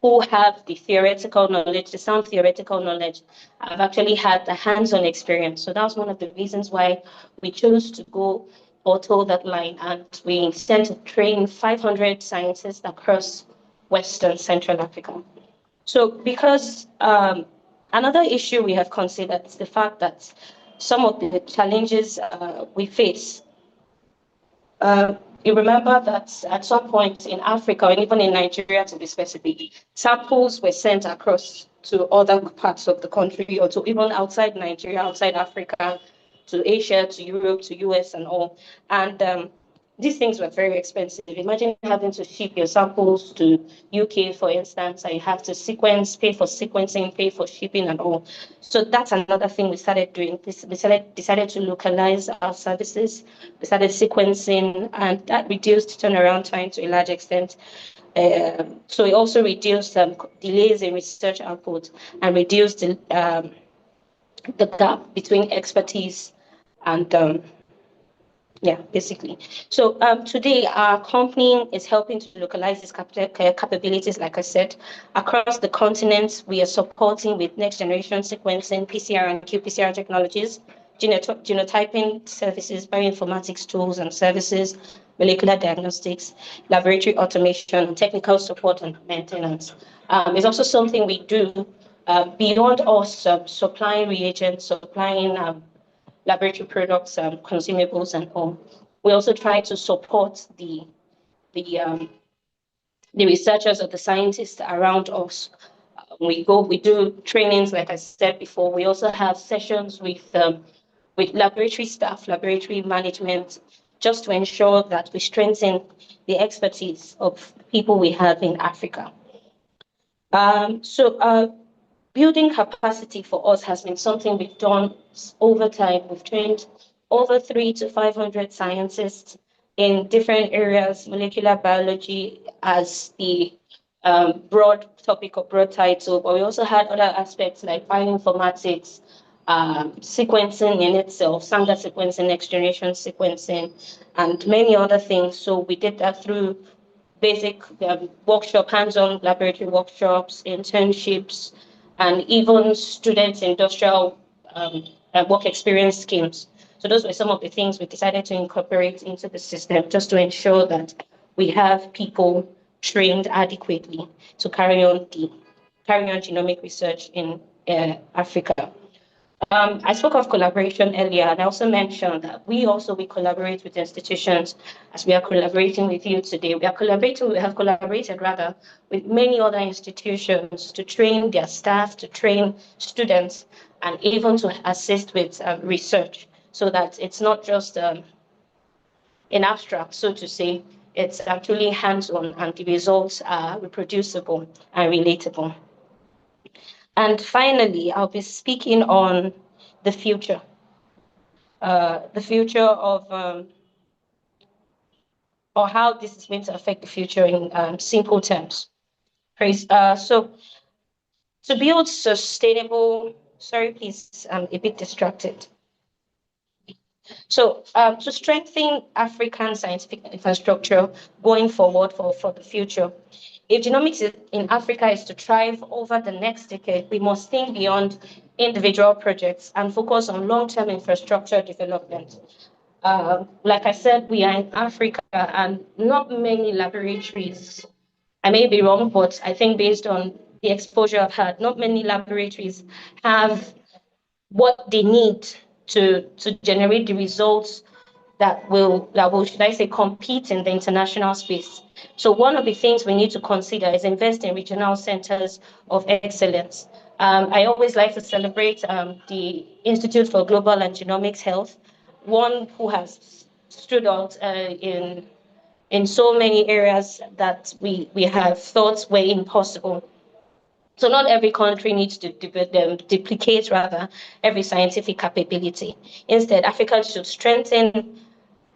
who have the theoretical knowledge, the sound theoretical knowledge, have actually had the hands-on experience. So that was one of the reasons why we chose to go or toe that line, and we sent to train 500 scientists across Western Central Africa. So because another issue we have considered is the fact that some of the challenges we face you remember that at some point in Africa, or even in Nigeria to be specific, samples were sent across to other parts of the country, or to even outside Nigeria, outside Africa, to Asia, to Europe, to US and all. And these things were very expensive. Imagine having to ship your samples to UK, for instance, and you have to pay for sequencing, pay for shipping and all. So that's another thing we started doing. We decided to localize our services. We started sequencing, and that reduced turnaround time to a large extent. So it also reduced delays in research output and reduced the gap between expertise and yeah, basically. So today, our company is helping to localize these capabilities, like I said, across the continent. We are supporting with next generation sequencing, PCR and qPCR technologies, genotyping services, bioinformatics tools and services, molecular diagnostics, laboratory automation, and technical support and maintenance. It's also something we do beyond us supplying reagents, supplying laboratory products, consumables, and all. We also try to support the researchers or the scientists around us. We do trainings, like I said before. We also have sessions with laboratory staff, laboratory management, just to ensure that we strengthen the expertise of people we have in Africa. Building capacity for us has been something we've done over time. We've trained over 300 to 500 scientists in different areas, molecular biology as the broad topic or broad title, but we also had other aspects like bioinformatics, sequencing in itself, Sanger sequencing, next generation sequencing, and many other things. So we did that through basic workshop, hands-on laboratory workshops, internships, and even students' industrial work experience schemes. So those were some of the things we decided to incorporate into the system just to ensure that we have people trained adequately to carry on genomic research in Africa. I spoke of collaboration earlier, and I also mentioned that we collaborate with institutions as we are collaborating with you today. We have collaborated rather with many other institutions to train their staff, to train students, and even to assist with research so that it's not just in abstract, so to say, it's actually hands-on and the results are reproducible and relatable. And finally, I'll be speaking on the future of or how this is going to affect the future in simple terms. So to build sustainable, sorry, please, I'm a bit distracted. So to strengthen African scientific infrastructure going forward for the future, if genomics in Africa is to thrive over the next decade, we must think beyond individual projects and focus on long-term infrastructure development. Like I said, we are in Africa and not many laboratories, I may be wrong, but I think based on the exposure I've had, not many laboratories have what they need to generate the results that will, should I say, compete in the international space. So one of the things we need to consider is invest in regional centers of excellence. I always like to celebrate the Institute for Global and Genomics Health, one who has stood out in so many areas that we have thought were impossible. So not every country needs to duplicate rather every scientific capability. Instead, Africa should strengthen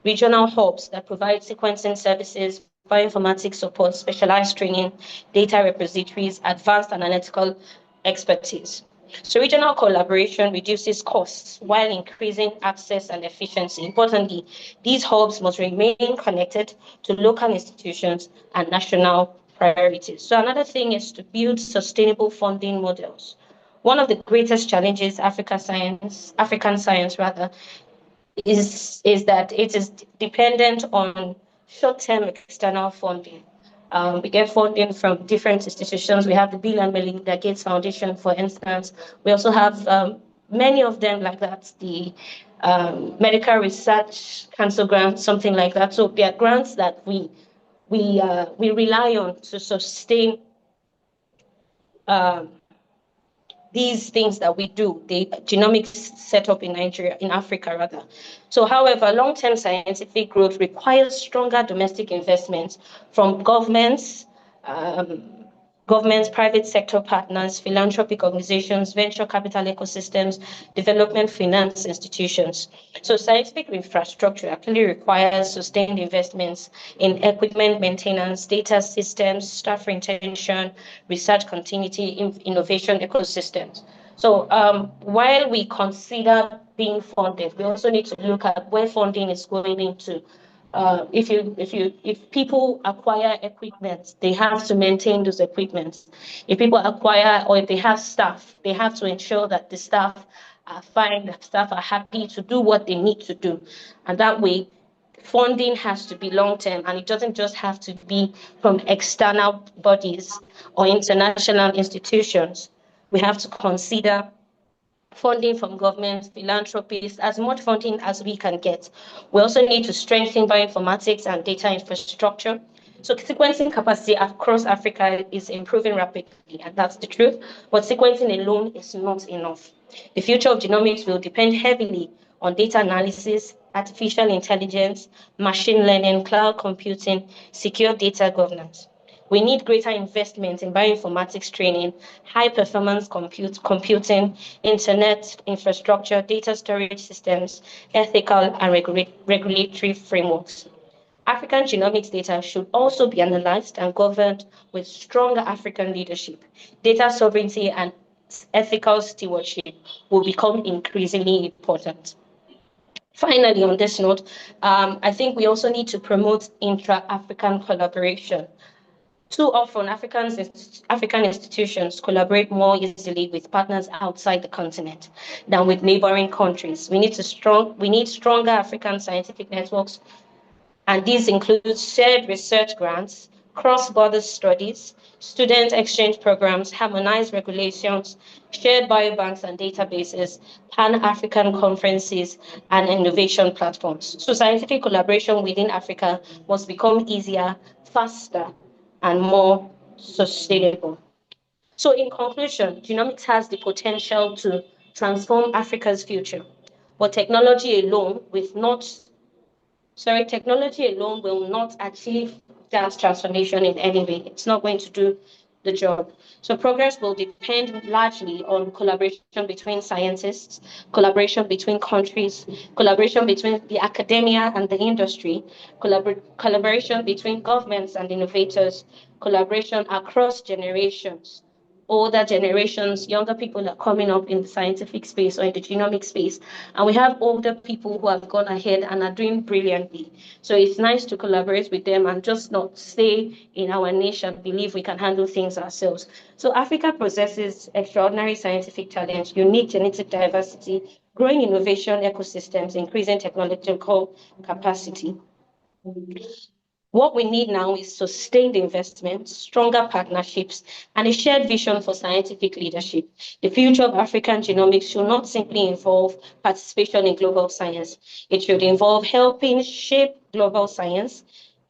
regional hubs that provide sequencing services, bioinformatics support, specialized training, data repositories, advanced analytical expertise. So regional collaboration reduces costs while increasing access and efficiency. Importantly, these hubs must remain connected to local institutions and national priorities. So another thing is to build sustainable funding models. One of the greatest challenges African science rather, is that it is dependent on short-term external funding. We get funding from different institutions. We have the Bill and Melinda Gates Foundation, for instance. We also have many of them like that, the medical research council grants, something like that. So there are grants that we rely on to sustain these things that we do, the genomics setup in Nigeria, in Africa rather. So however, long-term scientific growth requires stronger domestic investments from governments, private sector partners, philanthropic organizations, venture capital ecosystems, development finance institutions. So scientific infrastructure actually requires sustained investments in equipment maintenance, data systems, staff retention, research continuity, innovation ecosystems. So while we consider being funded, we also need to look at where funding is going into. If people acquire equipment, they have to maintain those equipments. If people acquire or if they have staff, they have to ensure that the staff are fine, the staff are happy to do what they need to do. And that way, funding has to be long-term, and it doesn't just have to be from external bodies or international institutions. We have to consider funding from government, philanthropists, as much funding as we can get. We also need to strengthen bioinformatics and data infrastructure. So sequencing capacity across Africa is improving rapidly, and that's the truth. But sequencing alone is not enough. The future of genomics will depend heavily on data analysis, artificial intelligence, machine learning, cloud computing, secure data governance. We need greater investment in bioinformatics training, high performance computing, internet infrastructure, data storage systems, ethical and regulatory frameworks. African genomics data should also be analyzed and governed with stronger African leadership. Data sovereignty and ethical stewardship will become increasingly important. Finally, on this note, I think we also need to promote intra-African collaboration. Too often, African institutions collaborate more easily with partners outside the continent than with neighboring countries. We need stronger African scientific networks, and these include shared research grants, cross-border studies, student exchange programs, harmonized regulations, shared biobanks and databases, pan-African conferences, and innovation platforms. So scientific collaboration within Africa must become easier, faster, and more sustainable. So in conclusion, genomics has the potential to transform Africa's future, but technology alone will not achieve that transformation in any way. It's not going to do the job. So progress will depend largely on collaboration between scientists, collaboration between countries, collaboration between the academia and the industry, collaboration between governments and innovators, collaboration across generations. Older generations, younger people are coming up in the scientific space or in the genomic space. And we have older people who have gone ahead and are doing brilliantly. So it's nice to collaborate with them and just not stay in our niche and believe we can handle things ourselves. So Africa possesses extraordinary scientific talent, unique genetic diversity, growing innovation ecosystems, increasing technological capacity. What we need now is sustained investment, stronger partnerships, and a shared vision for scientific leadership. The future of African genomics should not simply involve participation in global science. It should involve helping shape global science.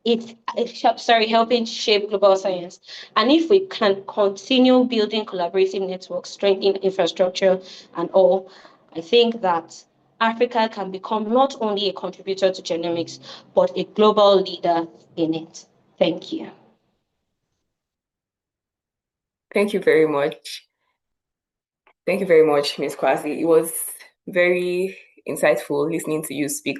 Helping shape global science. And if we can continue building collaborative networks, strengthening infrastructure, and all, I think that Africa can become not only a contributor to genomics, but a global leader in it. Thank you. Thank you very much. Thank you very much, Ms. Kwasi. It was very insightful listening to you speak.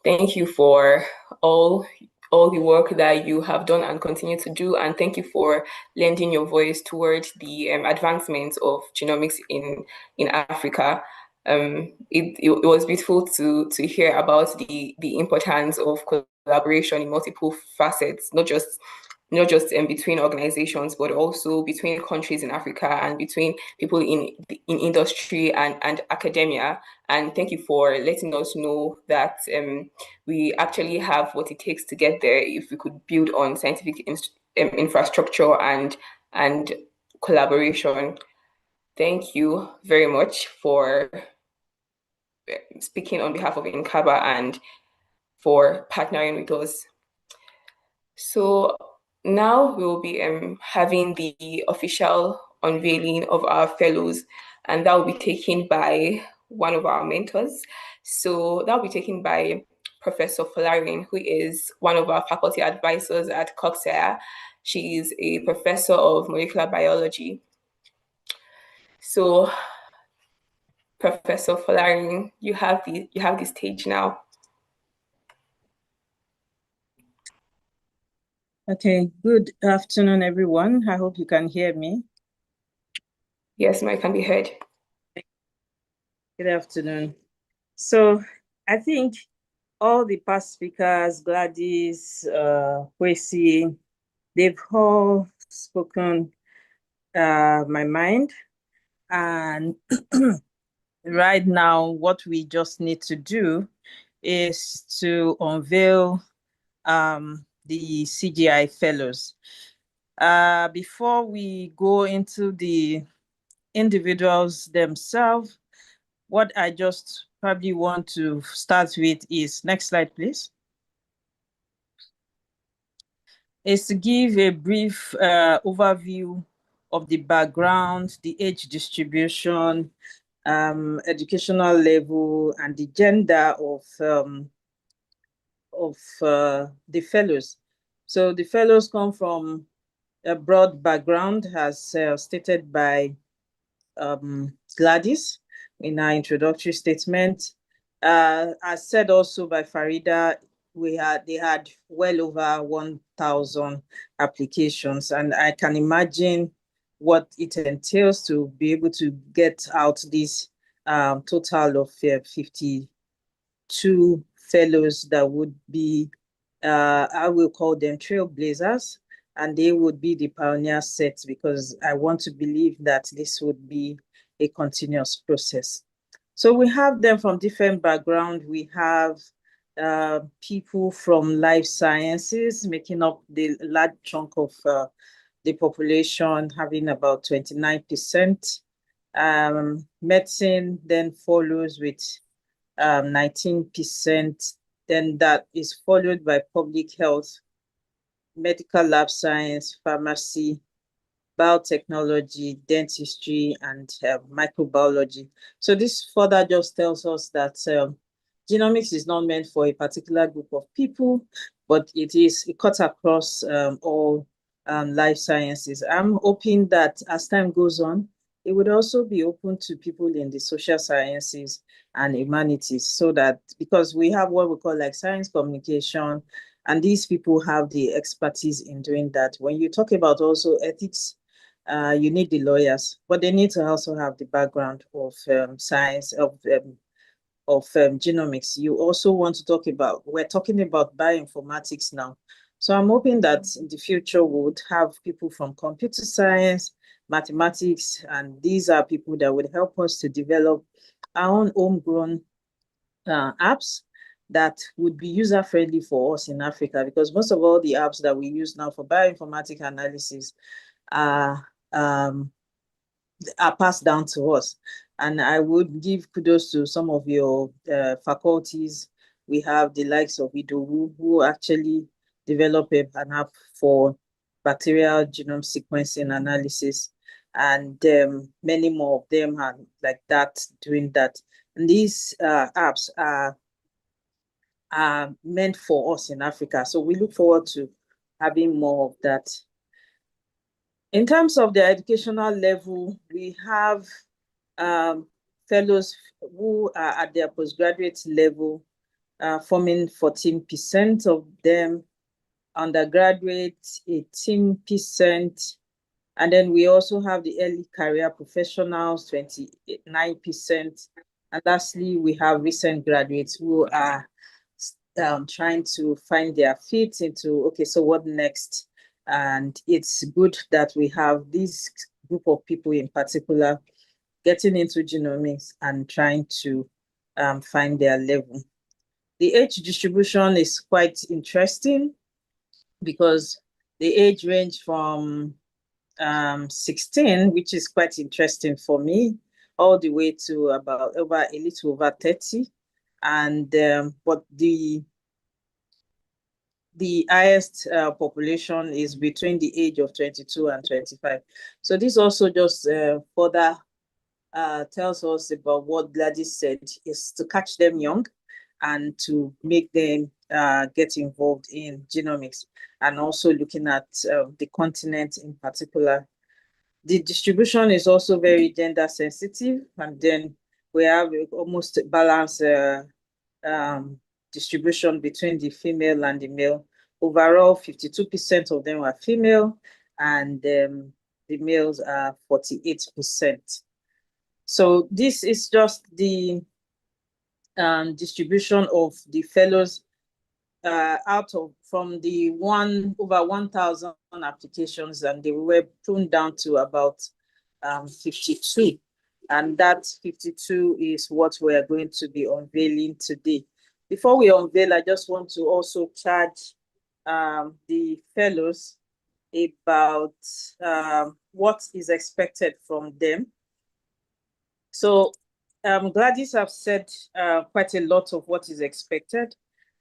Thank you for all the work that you have done and continue to do, and thank you for lending your voice towards the advancement of genomics in Africa. It was beautiful to hear about the importance of collaboration in multiple facets, not just between organizations, but also between countries in Africa and between people in industry and academia. And thank you for letting us know that we actually have what it takes to get there if we could build on scientific infrastructure and collaboration. Thank you very much for speaking on behalf of INCABA and for partnering with us. So now we'll be having the official unveiling of our fellows, and that will be taken by one of our mentors. So that will be taken by Professor Folarin, who is one of our faculty advisors at CoGSAYR. She is a professor of molecular biology. So, Professor Folarin, you have the stage now. Okay, good afternoon, everyone. I hope you can hear me. Yes, ma'am, can be heard. Good afternoon. So I think all the past speakers, Gladys, Kwesi, they've all spoken my mind. And right now, what we just need to do is to unveil the CGI fellows. Before we go into the individuals themselves, what I just probably want to start with is, next slide, please, is to give a brief overview of the background, the age distribution, educational level, and the gender of the fellows. So the fellows come from a broad background, as stated by Gladys in our introductory statement. As said also by Farida, they had well over 1,000 applications, and I can imagine what it entails to be able to get out this total of 52 fellows that would be, I will call them trailblazers, and they would be the pioneer set, because I want to believe that this would be a continuous process. So we have them from different backgrounds. We have people from life sciences making up the large chunk of the population, having about 29%. Medicine then follows with 19%. Then that is followed by public health, medical lab science, pharmacy, biotechnology, dentistry, and microbiology. So this further just tells us that genomics is not meant for a particular group of people, but it cuts across all life sciences. I'm hoping that as time goes on, it would also be open to people in the social sciences and humanities, so that, because we have what we call like science communication, and these people have the expertise in doing that. When you talk about also ethics, you need the lawyers, but they need to also have the background of science, of genomics. You also want to talk about, we're talking about bioinformatics now. So I'm hoping that in the future we would have people from computer science, mathematics, and these are people that would help us to develop our own homegrown apps that would be user-friendly for us in Africa, because most of all the apps that we use now for bioinformatic analysis are passed down to us. And I would give kudos to some of your faculties. We have the likes of Idowu, who actually developed an app for bacterial genome sequencing analysis, and many more of them are like that, doing that. And these apps are meant for us in Africa. So we look forward to having more of that. In terms of the educational level, we have fellows who are at their postgraduate level, forming 14% of them, undergraduate 18%, and then we also have the early career professionals, 29%, and lastly, we have recent graduates who are trying to find their feet into, okay, so what next? And it's good that we have this group of people in particular getting into genomics and trying to find their level. The age distribution is quite interesting, because the age range from 16, which is quite interesting for me, all the way to about a little over 30. And but the highest population is between the age of 22 and 25. So this also just further tells us about what Gladys said, is to catch them young and to make them get involved in genomics, and also looking at the continent in particular. The distribution is also very gender sensitive, and then we have almost balanced distribution between the female and the male. Overall, 52% of them are female, and the males are 48%. So this is just the distribution of the fellows from the over 1,000 applications, and they were pruned down to about 52. And that 52 is what we are going to be unveiling today. Before we unveil, I just want to also charge the fellows about what is expected from them. So Gladys have said quite a lot of what is expected.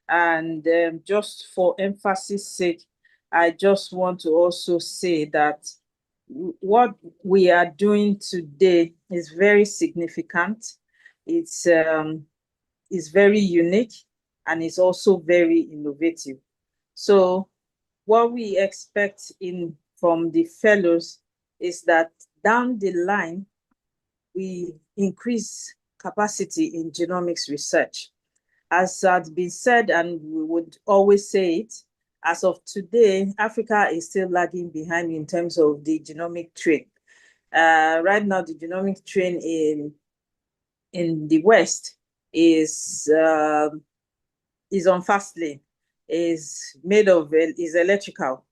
And just for emphasis sake, I just want to also say that what we are doing today is very significant. It's very unique, and it's also very innovative. So what we expect from the fellows is that down the line, we increase capacity in genomics research. As has been said, and we would always say it, as of today, Africa is still lagging behind in terms of the genomic train. Right now, the genomic train in the West is on fast lane, is electrical.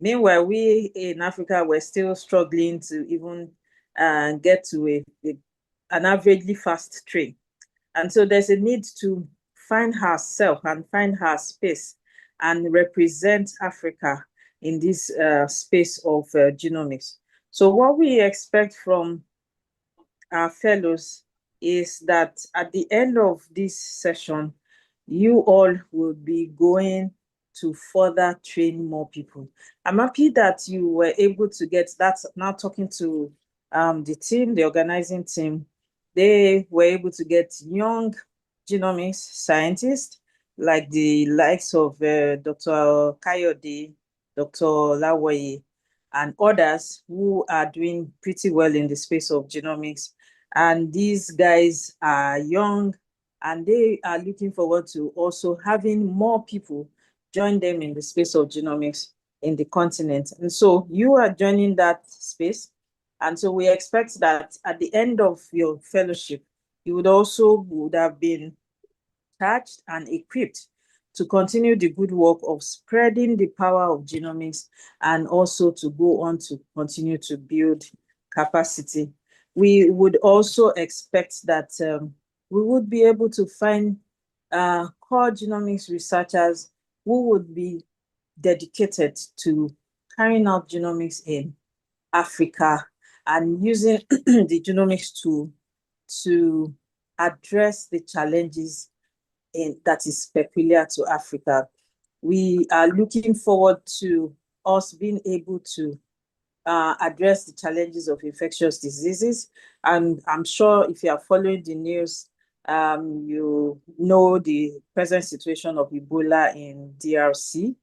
Meanwhile, we in Africa, we're still struggling to even get to an averagely fast train. And so there's a need to find herself and find her space and represent Africa in this space of genomics. So what we expect from our fellows is that at the end of this session, you all will be going to further train more people. I'm happy that you were able to get that. Now talking to the team, the organizing team, they were able to get young genomics scientists like the likes of Dr. Kayode, Dr. Lawoye, and others who are doing pretty well in the space of genomics. And these guys are young and they are looking forward to also having more people join them in the space of genomics in the continent. And so you are joining that space. And so we expect that at the end of your fellowship, you would have been charged and equipped to continue the good work of spreading the power of genomics and also to go on to continue to build capacity. We would also expect that we would be able to find core genomics researchers who would be dedicated to carrying out genomics in Africa and using the genomics tool to address the challenges that is peculiar to Africa. We are looking forward to us being able to address the challenges of infectious diseases. And I'm sure if you are following the news, you know the present situation of Ebola in DRC.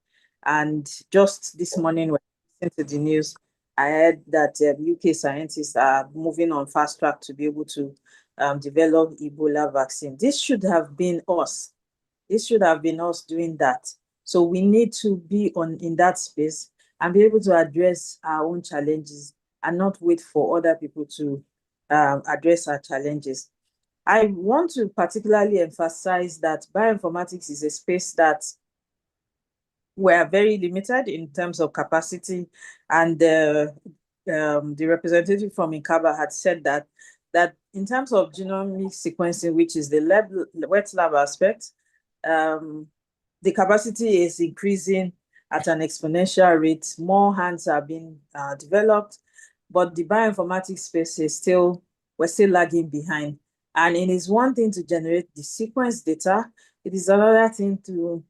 And just this morning, when I listened to the news, I heard that UK scientists are moving on fast track to be able to develop Ebola vaccine. This should have been us. This should have been us doing that. So we need to be in that space and be able to address our own challenges and not wait for other people to address our challenges. I want to particularly emphasize that bioinformatics is a space that we're very limited in terms of capacity, and the representative from Inkaba had said that in terms of genomic sequencing, which is the wet lab aspect, the capacity is increasing at an exponential rate. More hands are being developed, but the bioinformatics space is we're still lagging behind. And it is one thing to generate the sequence data. It is another thing to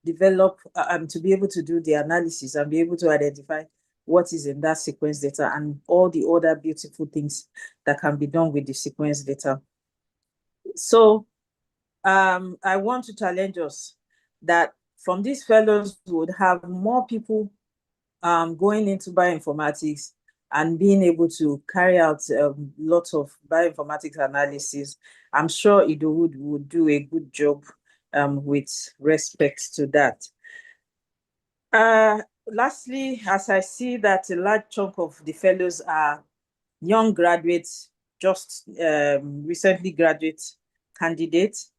develop, to be able to do the analysis and be able to identify what is in that sequence data and all the other beautiful things that can be done with the sequence data. So I want to challenge us that from these fellows, we would have more people going into bioinformatics and being able to carry out lots of bioinformatics analysis. I'm sure Ido would do a good job with respect to that. Lastly, as I see that a large chunk of the fellows are young graduates, just recently graduate candidates,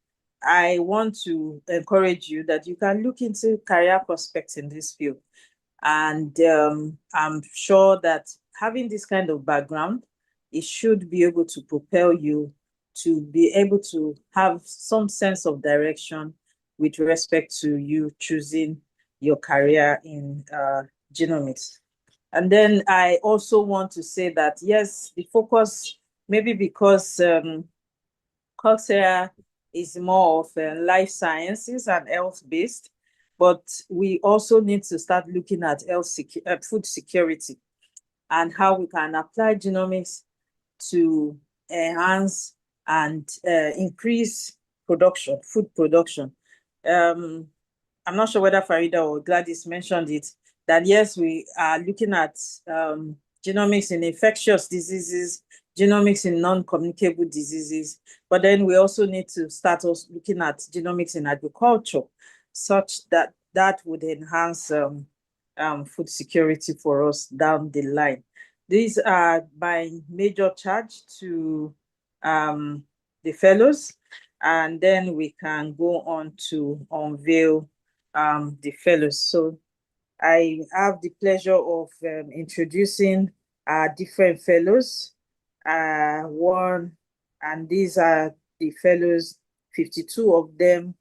I want to encourage you that you can look into career prospects in this field. And I'm sure that having this kind of background, it should be able to propel you to be able to have some sense of direction with respect to you choosing your career in genomics. And then I also want to say that, yes, the focus, maybe because CoGSAYR is more of life sciences and health-based, but we also need to start looking at food security and how we can apply genomics to enhance and increase production, food production. I'm not sure whether Farida or Gladys mentioned it, that yes, we are looking at genomics in infectious diseases, genomics in non-communicable diseases. But then we also need to start us looking at genomics in agriculture, such that that would enhance food security for us down the line. These are my major charge to the fellows, and then we can go on to unveil the fellows. So I have the pleasure of introducing our different fellows. And these are the fellows, 52 of them.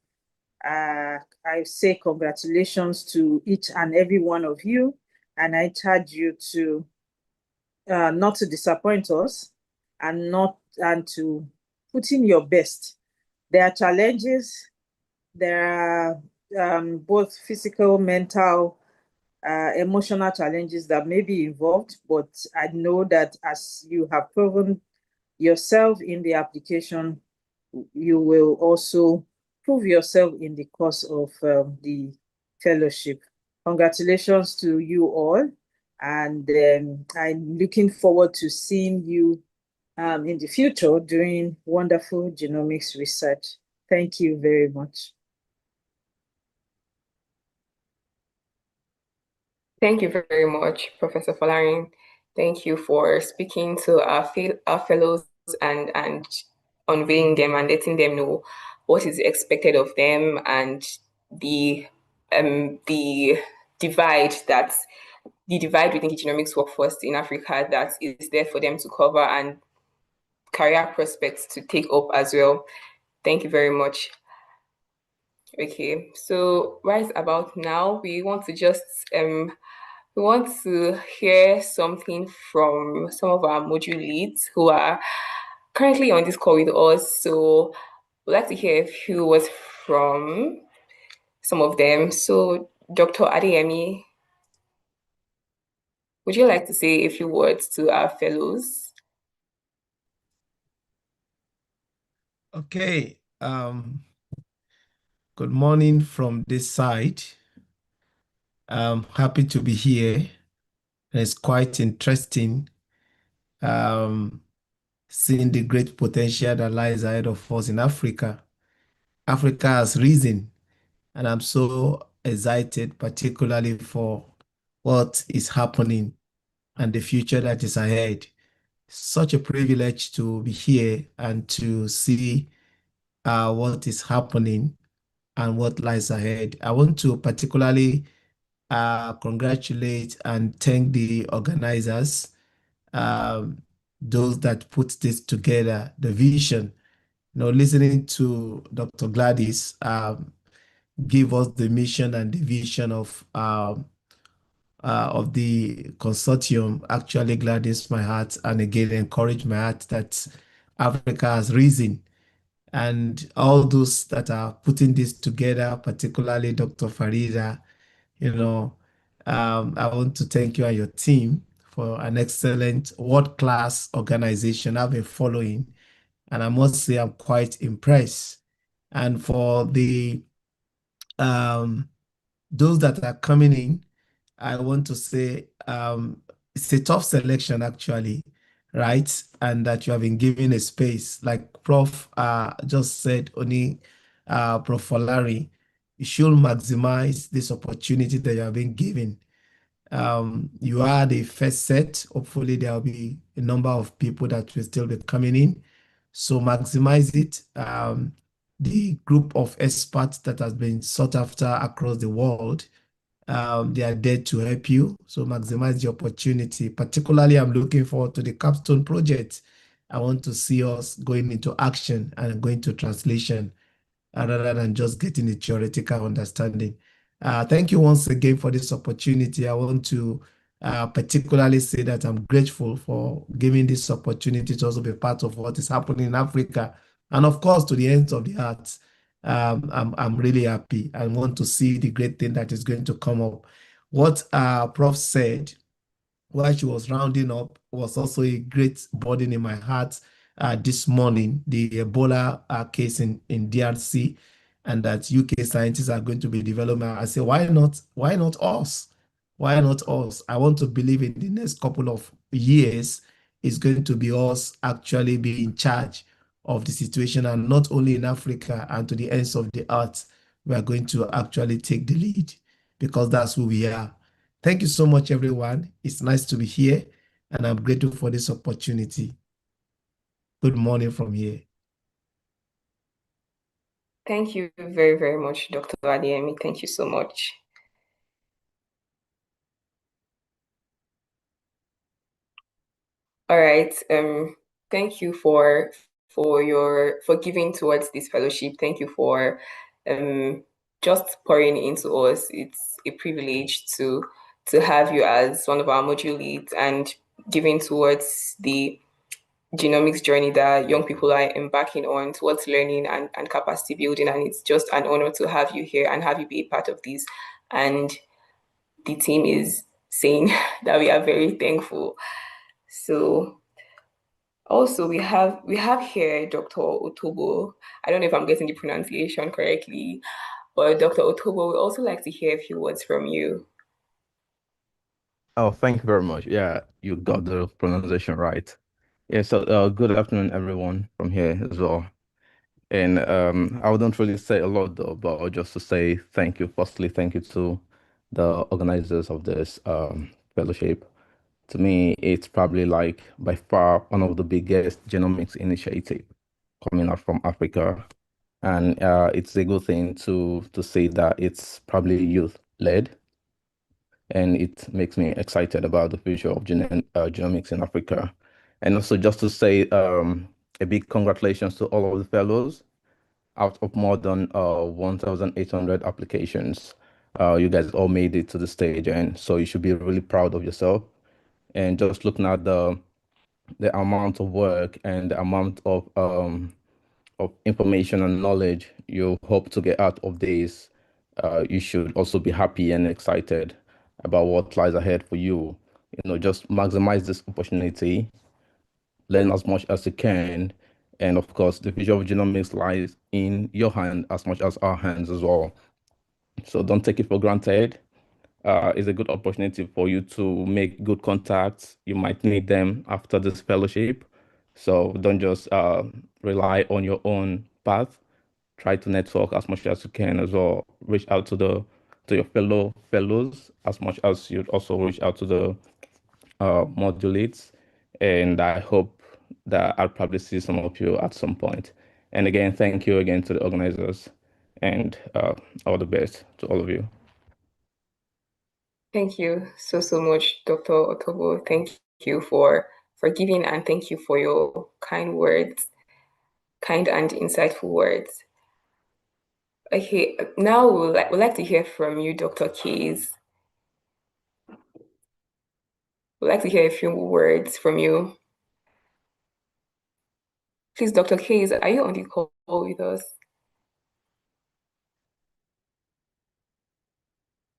I say congratulations to each and every one of you, and I charge you to not to disappoint us and to put in your best. There are challenges. There are both physical, mental, emotional challenges that may be involved, but I know that as you have proven yourself in the application, you will also prove yourself in the course of the fellowship. Congratulations to you all, and I'm looking forward to seeing you in the future doing wonderful genomics research. Thank you very much. Thank you very much, Professor Folarin. Thank you for speaking to our fellows and unveiling them and letting them know what is expected of them and the the divide that the divide within the genomics workforce in Africa that is there for them to cover and career prospects to take up as well. Thank you very much. Okay, so right about now, we want to hear something from some of our module leads who are currently on this call with us. So we'd like to hear a few words from some of them. So Dr. Adeyemi, would you like to say a few words to our fellows? Okay. Good morning from this side. I'm happy to be here. And it's quite interesting seeing the great potential that lies ahead of us in Africa. Africa has risen, and I'm so excited, particularly for what is happening and the future that is ahead. Such a privilege to be here and to see what is happening and what lies ahead. I want to particularly congratulate and thank the organizers, those that put this together, the vision. Listening to Dr. Gladys give us the mission and the vision of the consortium actually gladdens my heart and again encourage my heart that Africa has risen. And all those that are putting this together, particularly Dr. Farida, I want to thank you and your team for an excellent world-class organization I've been following. And I must say I'm quite impressed. And for the those that are coming in, I want to say it's a tough selection actually, right? And that you have been given a space, like Prof just said, only Prof. Folari, you should maximize this opportunity that you have been given. You are the first set. Hopefully, there will be a number of people that will still be coming in. So maximize it. The group of experts that has been sought after across the world, they are there to help you. So maximize the opportunity. Particularly, I'm looking forward to the capstone project. I want to see us going into action and going to translation rather than just getting a theoretical understanding. Thank you once again for this opportunity. I want to particularly say that I'm grateful for giving this opportunity to also be part of what is happening in Africa. And of course, to the ends of the earth, I'm really happy and want to see the great thing that is going to come up. What Prof said while she was rounding up was also a great burden in my heart this morning, the Ebola case in DRC, and that UK scientists are going to be developing. I say, why not? Why not us? Why not us? I want to believe in the next couple of years, is going to be us actually being in charge of the situation, and not only in Africa and to the ends of the earth. We are going to actually take the lead because that's who we are. Thank you so much, everyone. It's nice to be here, and I'm grateful for this opportunity. Good morning from here. Thank you very, very much, Dr. Adeyemi. Thank you so much. All right. Thank you for giving towards this fellowship. Thank you for just pouring into us. It's a privilege to have you as one of our module leads and giving towards the genomics journey that young people are embarking on towards learning and capacity building. And it's just an honor to have you here and have you be a part of this. And the team is saying that we are very thankful. So also we have here Dr. Otobo. I don't know if I'm getting the pronunciation correctly, but Dr. Otobo, we also like to hear a few words from you. Oh, thank you very much. Yeah, you got the pronunciation right. Yeah, so good afternoon, everyone from here as well. And I wouldn't really say a lot though, but just to say thank you. Firstly, thank you to the organizers of this fellowship. To me, it's probably like by far one of the biggest genomics initiative coming out from Africa. And it's a good thing to say that it's probably youth led, and it makes me excited about the future of genomics in Africa. And also just to say a big congratulations to all of the fellows. Out of more than 1,800 applications, you guys all made it to the stage, and so you should be really proud of yourself. And just looking at the amount of work and the amount of information and knowledge you hope to get out of this, you should also be happy and excited about what lies ahead for you. Just maximize this opportunity, learn as much as you can, and of course, the future of genomics lies in your hand as much as our hands as well. So don't take it for granted. It's a good opportunity for you to make good contacts. You might need them after this fellowship. So don't just rely on your own path. Try to network as much as you can as well. Reach out to your fellows as much as you'd also reach out to the module leads. And I hope that I'll probably see some of you at some point. And again, thank you again to the organizers, and all the best to all of you. Thank you so much, Dr. Otobo. Thank you for giving, and thank you for your kind words, kind and insightful words. Okay, now we'd like to hear from you, Dr. Keys. We'd like to hear a few words from you. Please, Dr. Keys, are you on the call with us?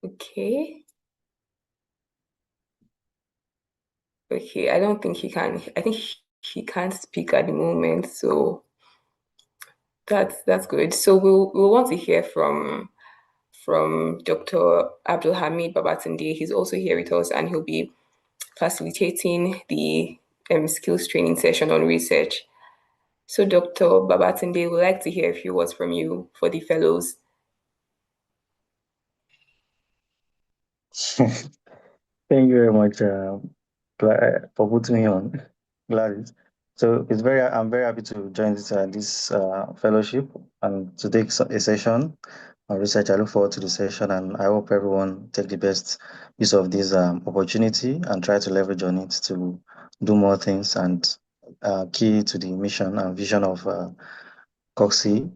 Okay. Okay, I don't think he can. I think he can't speak at the moment, so that's good. So we'll want to hear from Dr. Abdulhamid Babatunde. He's also here with us, and he'll be facilitating the skills training session on research. So Dr. Babatunde, we'd like to hear a few words from you for the fellows. Thank you very much for putting me on, Gladys. So I'm very happy to join this fellowship and to take a session on research. I look forward to the session, and I hope everyone take the best use of this opportunity and try to leverage on it to do more things and key to the mission and vision of CoGSAYR.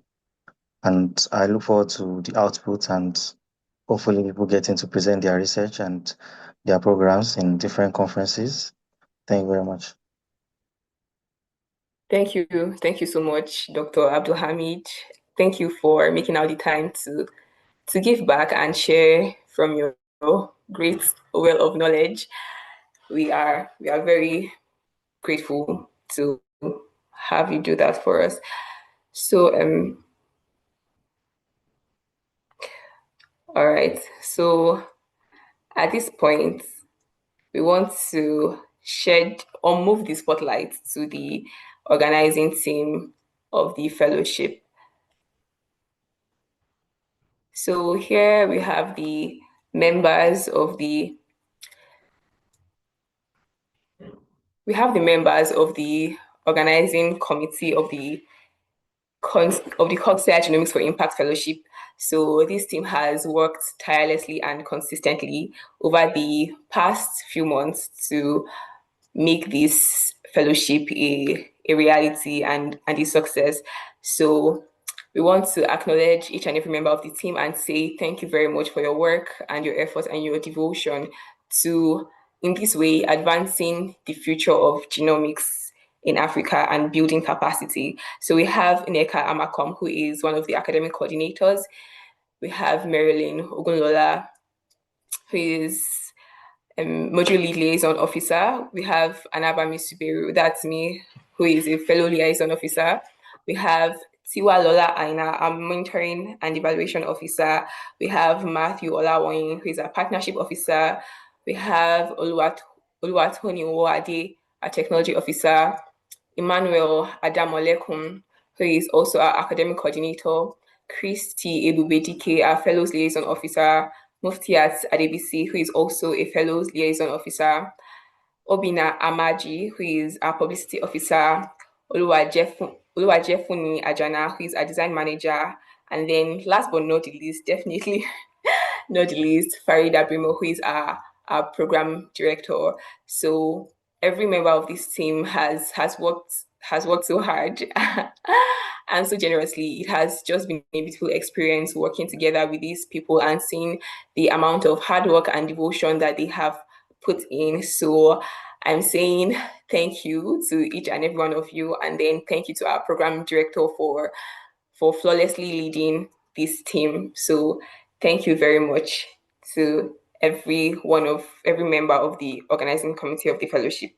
And I look forward to the output, and hopefully people getting to present their research and their programs in different conferences. Thank you very much. Thank you. Thank you so much, Dr. Abdulhamid. Thank you for making out the time to give back and share from your great well of knowledge. We are very grateful to have you do that for us. So all right. So at this point, we want to shed or move the spotlight to the organizing team of the fellowship. So here we have the members of the organizing committee of the CoGSAYR Genomics for Impact Fellowship. So this team has worked tirelessly and consistently over the past few months to make this fellowship a reality and a success. So we want to acknowledge each and every member of the team and say thank you very much for your work and your effort and your devotion to, in this way, advancing the future of genomics in Africa and building capacity. So we have Nneka Amakom, who is one of the academic coordinators. We have Marilyn Ogunlola, who is module lead liaison officer. We have Anabami Suberu, that's me, who is a fellow liaison officer. We have Tiwa Lola Aina, our monitoring and evaluation officer. We have Matthew Olawoyin, who is a partnership officer. We have Oluwatoni Owade, a technology officer. Emmanuel Adamolekun, who is also our academic coordinator. Christy Ebubedike, our fellows liaison officer. Muftiat Adebisi, who is also a fellows liaison officer. Obina Amaji, who is our publicity officer. Oluwajefuni Ajana, who is our design manager. And then last but not the least, definitely not the least, Farida Brimo, who is our program director. So every member of this team has worked so hard and so generously. It has just been a beautiful experience working together with these people and seeing the amount of hard work and devotion that they have put in. So I'm saying thank you to each and every one of you, and then thank you to our program director for flawlessly leading this team. So thank you very much to every member of the organizing committee of the fellowship.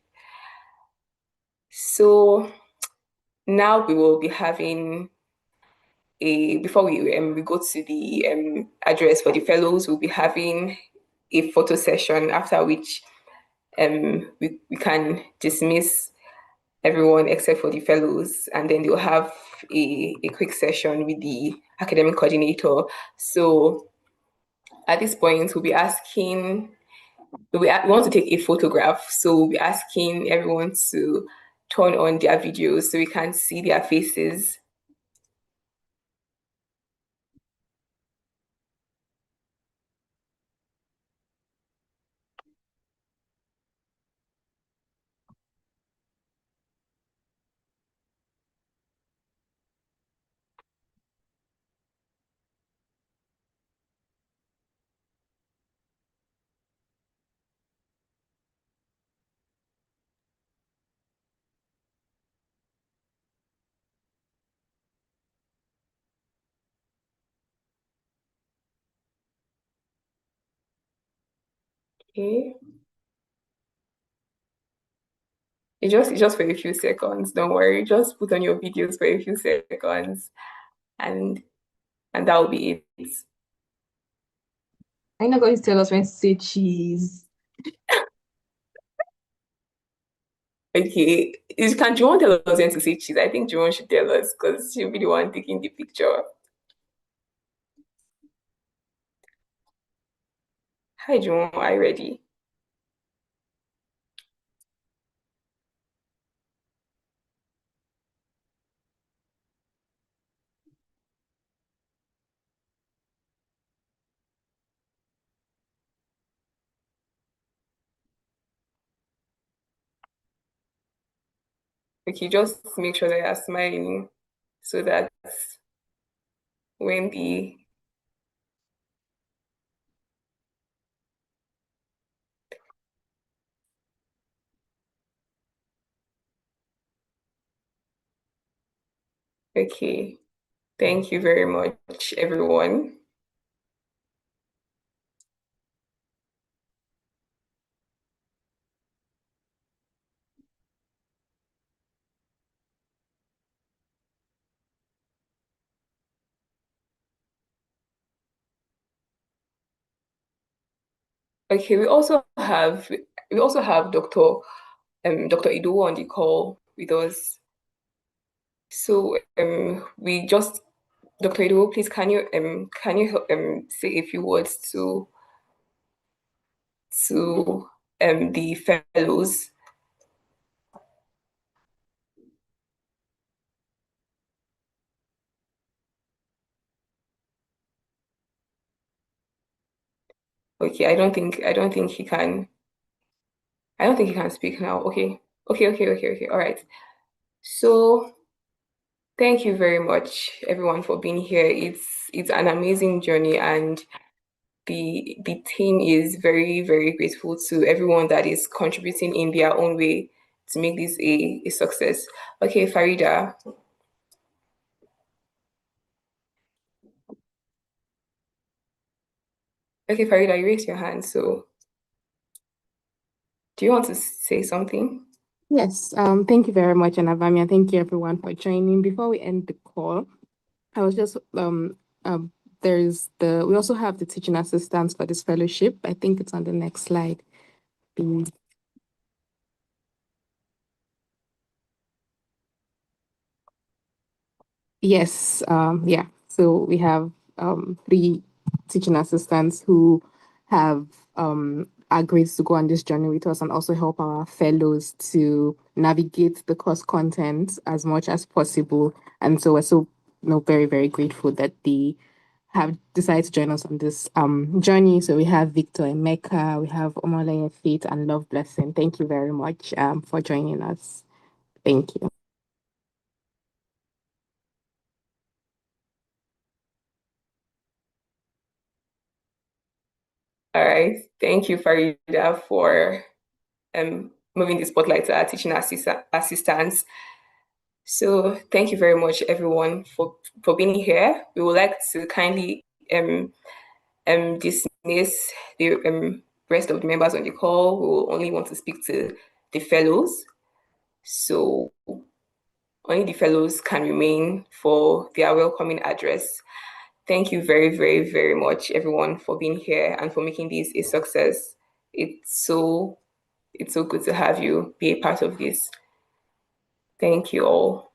So now we will be having before we go to the address for the fellows, we'll be having a photo session, after which we can dismiss everyone except for the fellows, and then they'll have a quick session with the academic coordinator. So at this point, we want to take a photograph. So we'll be asking everyone to turn on their videos so we can see their faces. Okay. It's just for a few seconds. Don't worry. Just put on your videos for a few seconds, and that will be it. I'm not going to tell us when to say cheese. Okay. Do you want to tell us when to say cheese? I think Juwon should tell us because she'll be the one taking the picture. Hi, Juwon. Are you ready? Okay, just make sure that you're smiling so that when the okay, thank you very much, everyone. Okay, we also have Dr. Dr. Ido on the call with us. So we just, Dr. Ido, please can you say a few words to the fellows? Okay, I don't think he can. I don't think he can speak now. Okay. Okay. All right. So thank you very much, everyone, for being here. It's an amazing journey, and the team is very, very grateful to everyone that is contributing in their own way to make this a success. Okay, Farida. Okay, Farida, you raised your hand. So do you want to say something? Yes, thank you very much, Anavamia. Thank you everyone for joining. Before we end the call, I was just we also have the teaching assistants for this fellowship. I think it's on the next slide. The Yes, yeah. So we have three teaching assistants who have agreed to go on this journey with us and also help our fellows to navigate the course content as much as possible. And so we're so very, very grateful that they have decided to join us on this journey. So we have Victor and Mecca, we have Omoleye Faith and Love Blessing. Thank you very much for joining us. Thank you. All right. Thank you, Farida, for moving the spotlight to our teaching assistants. So thank you very much, everyone, for being here. We would like to kindly dismiss the rest of the members on the call. We will only want to speak to the fellows. So only the fellows can remain for their welcoming address. Thank you very, very, very much, everyone, for being here and for making this a success. It's so good to have you be a part of this. Thank you all.